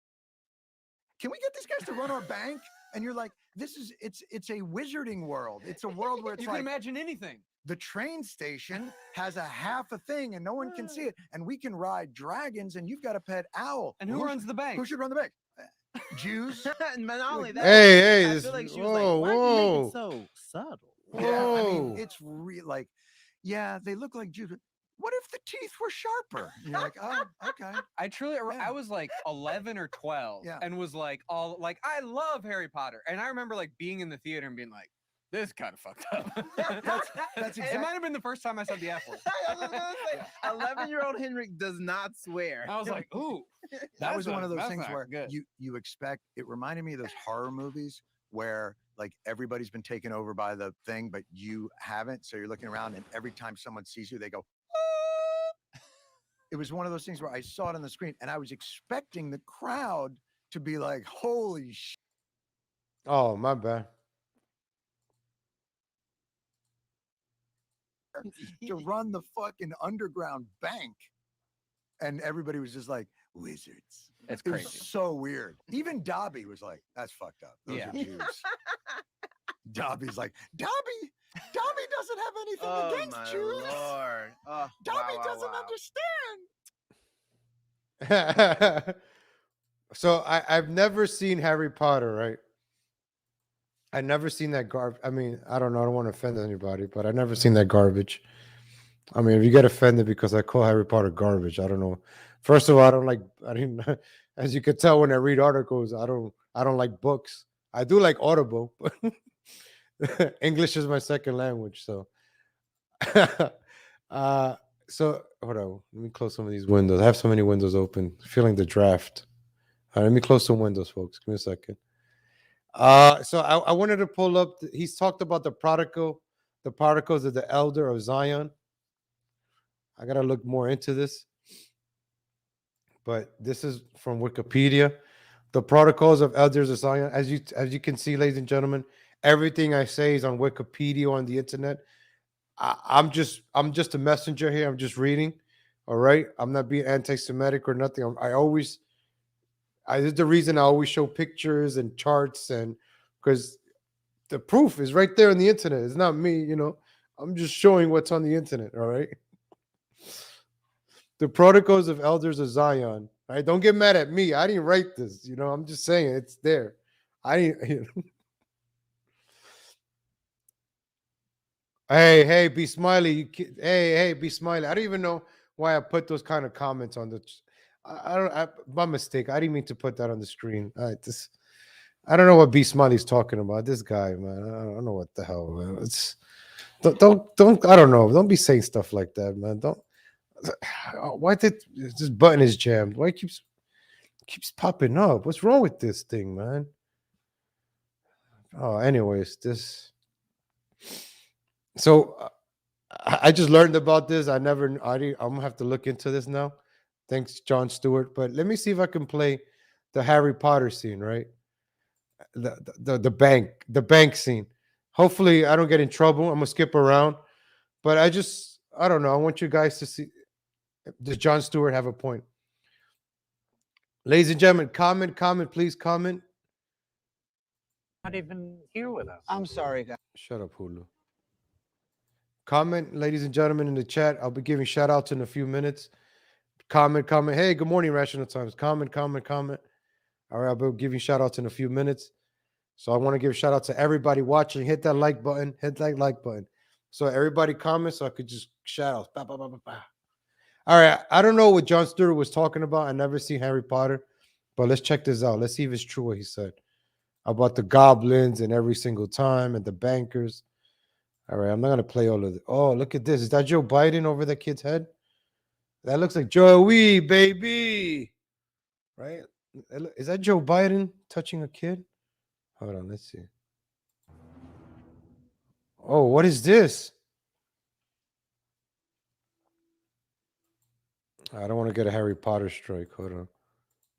can we get these guys to run our bank? And you're like, it's a wizarding world. It's a world where it's you like, can imagine anything. The train station has a half a thing and no one can see it. And we can ride dragons and you've got a pet owl. And who runs the bank? Who should run the bank? Jews. And not only that, hey, I feel like she was like, why do you make it so subtle? Yeah, I mean, it's real. Like, yeah, they look like Jews. But what if the teeth were sharper? You're like, oh, okay. I was like 11 or 12 and was like, I love Harry Potter. And I remember like being in the theater and being like, this kind of fucked up. That's exactly. It might have been the first time I said the F word. 11-year-old Henrik does not swear. I was like, ooh. That was one of those things where you expect. It reminded me of those horror movies where like everybody's been taken over by the thing, but you haven't. So you're looking around, and every time someone sees you, they go. It was one of those things where I saw it on the screen, and I was expecting the crowd to be like, "Holy shit!" Oh, my bad. To run the fucking underground bank, and everybody was just like wizards. It's It crazy. was so weird. Even Dobby was like, "That's fucked up. Those are Jews." Dobby's like, Dobby doesn't have anything against Jews. Lord. Oh, Dobby wow, doesn't wow. understand. So I've never seen Harry Potter, right? I never seen that garbage. I mean, I don't know. I don't want to offend anybody, but I never seen that garbage. I mean, if you get offended because I call Harry Potter garbage, I don't know. First of all, I didn't, as you could tell when I read articles, I don't like books. I do like Audible, but English is my second language. So, so hold on. Let me close some of these windows. I have so many windows open. Feeling the draft. All right, let me close some windows, folks. Give me a second. So I wanted to pull up. He's talked about the prodigals of the elder of Zion. I gotta look more into this, but this is from Wikipedia. The protocols of elders of Zion. As you can see, ladies and gentlemen, everything I say is on Wikipedia on the internet. I'm just a messenger here. I'm just reading. All right, I'm not being anti-Semitic or nothing. This is the reason I always show pictures and charts, and because the proof is right there on the internet. It's not me, I'm just showing what's on the internet. All right. The protocols of elders of Zion. All right, don't get mad at me. I didn't write this. I'm just saying it's there. I didn't. Hey, be smiley. Hey, be smiley. I don't even know why I put those kind of comments on the. My mistake. I didn't mean to put that on the screen. I don't know what B Smiley's talking about. This guy, man. I don't know what the hell, man. It's don't. I don't know. Don't be saying stuff like that, man. Don't. Why did this button is jammed? Why it keeps popping up? What's wrong with this thing, man? Oh, anyways, this. So I just learned about this. I'm gonna have to look into this now. Thanks, Jon Stewart. But let me see if I can play the Harry Potter scene, right? The bank scene. Hopefully, I don't get in trouble. I'm gonna skip around, but I don't know. I want you guys to see. Does Jon Stewart have a point? Ladies and gentlemen, comment, please comment. Not even here with us. I'm sorry, guys. Shut up, Hulu. Comment, ladies and gentlemen, in the chat. I'll be giving shout outs in a few minutes. Comment. Hey, good morning, Rational Times. Comment. All right, I'll be giving shout outs in a few minutes. So I want to give a shout out to everybody watching. Hit that like button. So everybody comments so I could just shout out. Bah, bah, bah, bah, bah. All right. I don't know what Jon Stewart was talking about. I never seen Harry Potter, but let's check this out. Let's see if it's true what he said about the goblins and every single time and the bankers. All right. I'm not going to play all of it. Oh, look at this. Is that Joe Biden over that kid's head? That looks like Joey, baby. Right? Is that Joe Biden touching a kid? Hold on. Let's see. Oh, what is this? I don't want to get a Harry Potter strike. Hold on. Let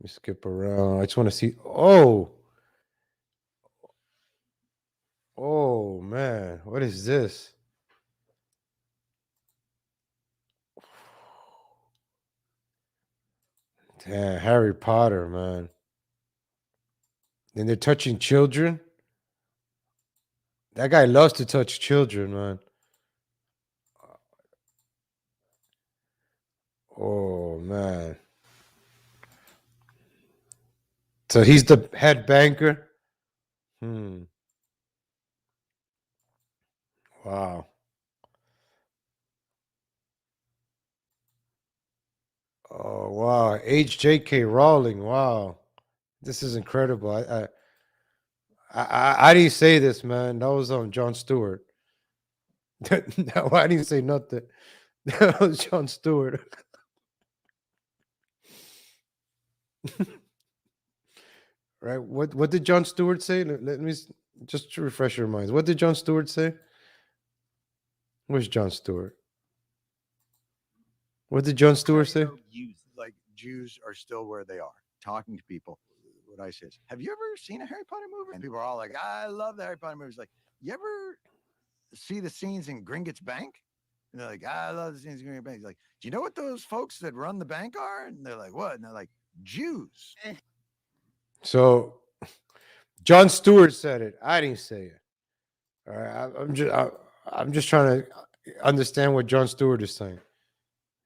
me skip around. I just want to see. Oh, man. What is this? Damn, Harry Potter, man. And they're touching children. That guy loves to touch children, man. Oh, man. So he's the head banker? Wow. Oh, wow. J.K. Rowling. Wow. This is incredible. I didn't say this, man. That was Jon Stewart. No, I didn't say nothing. That was Jon Stewart. Right? What did Jon Stewart say? Let me just to refresh your minds. What did Jon Stewart say? Where's Jon Stewart? What did Jon Stewart say? Like Jews are still where they are, talking to people. What I say is, have you ever seen a Harry Potter movie? And people are all like, I love the Harry Potter movies. Like, you ever see the scenes in Gringotts Bank? And they're like, I love the scenes in Gringotts Bank. He's like, do you know what those folks that run the bank are? And they're like, what? And they're like, Jews. So Jon Stewart said it. I didn't say it. All right. I'm just trying to understand what Jon Stewart is saying.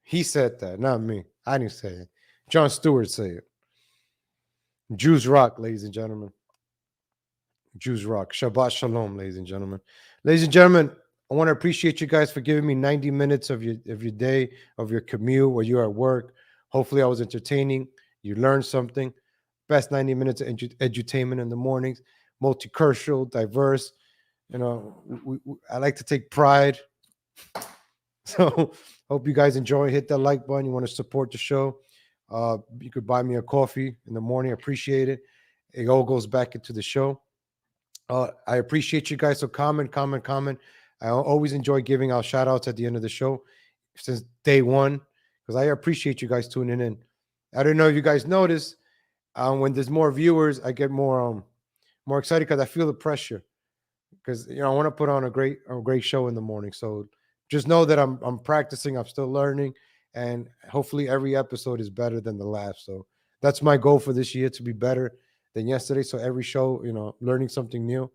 He said that, not me. I didn't say it. Jon Stewart said it. Jews rock, ladies and gentlemen. Jews rock. Shabbat shalom, ladies and gentlemen. Ladies and gentlemen, I want to appreciate you guys for giving me 90 minutes of your day, of your commute, where you're at work. Hopefully I was entertaining. You learned something. Best 90 minutes of edutainment in the mornings. Multicultural, diverse. You know, I like to take pride. So hope you guys enjoy. Hit that like button. You want to support the show. You could buy me a coffee in the morning. Appreciate it. It all goes back into the show. I appreciate you guys. So comment. I always enjoy giving out shout outs at the end of the show since day one, because I appreciate you guys tuning in. I don't know if you guys notice, when there's more viewers, I get more excited because I feel the pressure, because I want to put on a great show in the morning. So just know that I'm practicing. I'm still learning, and hopefully every episode is better than the last. So that's my goal for this year, to be better than yesterday. So every show, learning something new,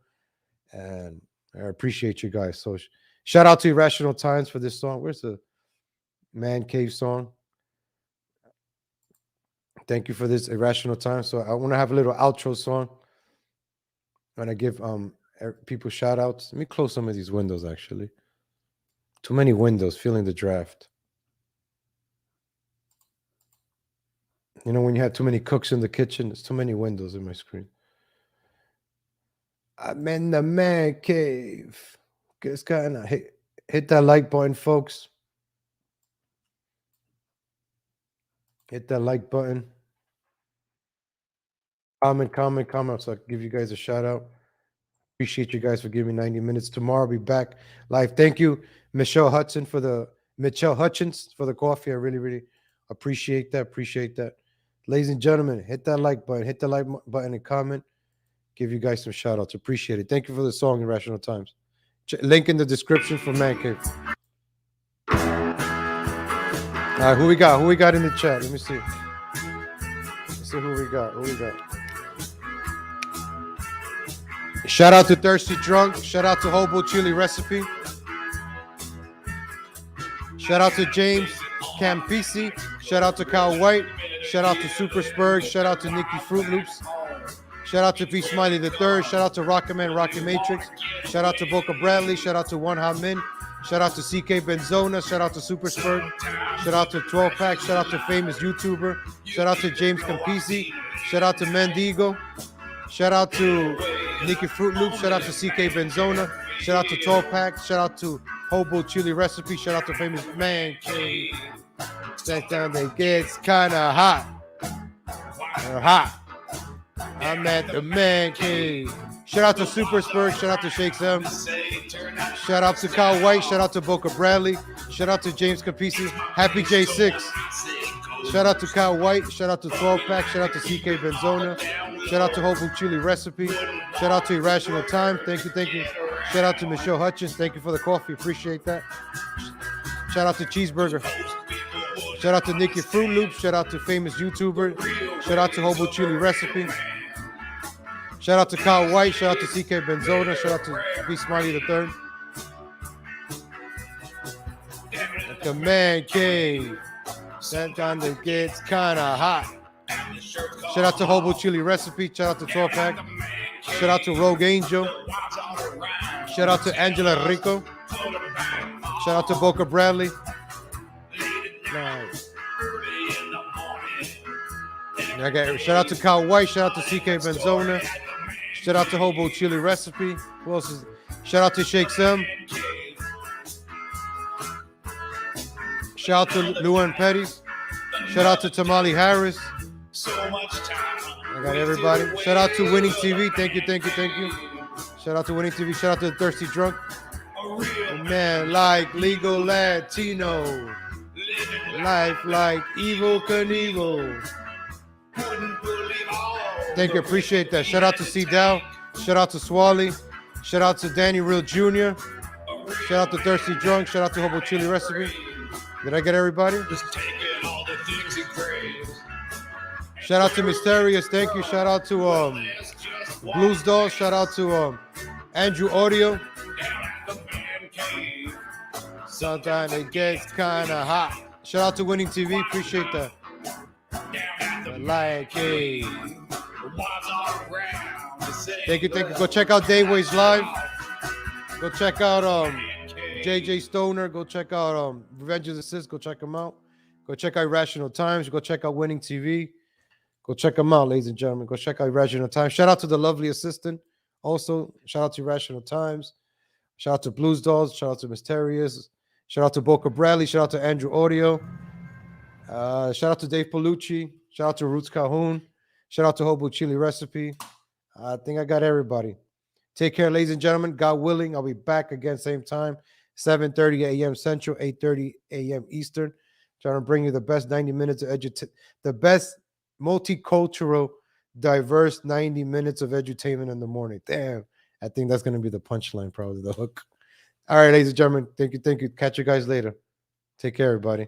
and I appreciate you guys. So shout out to Irrational Times for this song. Where's the Man Cave song? Thank you for this, Irrational Times. So I want to have a little outro song, and I give people shout outs. Let me close some of these windows, actually. Too many windows, feeling the draft. When you have too many cooks in the kitchen, there's too many windows in my screen. I'm in the man cave. Just kind of hit that like button, folks. Hit that like button. Comment. So I can give you guys a shout out. Appreciate you guys for giving me 90 minutes. Tomorrow I'll be back live. Thank you, Michelle Hutchins for the coffee. I really, really appreciate that. Ladies and gentlemen, hit that like button. Hit the like button and comment. Give you guys some shout outs. Appreciate it. Thank you for the song, Irrational Times. Link in the description for Man Cave. All right, who we got in the chat? Let me see. Let's see who we got. Shout out to Thirsty Drunk. Shout out to Hobo Chili Recipe. Shout out to James Campisi. Shout out to Kyle White. Shout out to Super Spurg. Shout out to Nikki Fruit Loops. Shout out to P. Smiley the Third. Shout out to Rocketman, Rocket Matrix. Shout out to Boca Bradley. Shout out to One Ha Min. Shout out to CK Benzona. Shout out to Super Spurg. Shout out to 12 Pack. Shout out to famous YouTuber. Shout out to James Campisi. Shout out to Mendigo. Shout out to Nikki Fruit Loop. Shout out to CK Benzona. Shout out to 12 Pack. Shout out to Hobo Chili Recipe. Shout out to famous Man Cave. Sometimes it gets kind of hot. I'm at the Man Cave. Shout out to Super Spurg. Shout out to Shake Sam. Shout out to Kyle White. Shout out to Boca Bradley. Shout out to James Campisi. Happy J6. Shout out to Kyle White. Shout out to 12 Pack. Shout out to CK Benzona. Shout out to Hobo Chili Recipe. Shout out to Irrational Time. Thank you. Shout out to Michelle Hutchins. Thank you for the coffee. Appreciate that. Shout out to Cheeseburger. Shout out to Nikki Fruit Loops. Shout out to famous YouTuber. Shout out to Hobo Chili Recipe. Shout out to Kyle White. Shout out to CK Benzona. Shout out to B. Smiley the Third. At the Man Cave. Sometimes it gets kind of hot. Shout out to Hobo Chili Recipe. Shout out to 12 Pack. Shout out to Rogue Angel. Shout out to Angela Rico. Shout out to Boca Bradley. Nice. Shout out to Kyle White. Shout out to CK Benzona. Shout out to Hobo Chili Recipe. Who else is? Shout out to Shake Sam. Shout out to Luan Pettis. Shout out to Tamale Harris. I got everybody. Shout out to Winning TV. Thank you. Shout out to Winning TV. Shout out to the Thirsty Drunk. Man, like legal Latino. Life like Evil Knievel. Thank you. Appreciate that. Shout out to C. Dow. Shout out to Swally. Shout out to Danny Real Jr. Shout out to Thirsty Drunk. Shout out to Hobo Chili Recipe. Did I get everybody? Shout out to Mysterious. Thank you. Shout out to Blues Doll. Shout out to Andrew Audio. Sometimes it gets kind of hot. Shout out to Winning TV. Appreciate that. Like it. Thank you. Go check out Dayways Live. Go check out JJ Stoner. Go check out Revenge of the Sis. Go check them out. Go check out Irrational Times. Go check out Winning TV. Go check them out, ladies and gentlemen. Go check out Irrational Times. Shout out to the lovely assistant. Also, shout out to Irrational Times. Shout out to Blues Dolls. Shout out to Mysterious. Shout out to Boca Bradley. Shout out to Andrew Audio. Shout out to Dave Palucci. Shout out to Roots Calhoun. Shout out to Hobo Chili Recipe. I think I got everybody. Take care, ladies and gentlemen. God willing, I'll be back again same time, 7:30 a.m. Central, 8:30 a.m. Eastern. Trying to bring you the best 90 minutes of the best multicultural, diverse 90 minutes of edutainment in the morning. Damn, I think that's going to be the punchline, probably the hook. All right, ladies and gentlemen, thank you. Catch you guys later. Take care, everybody.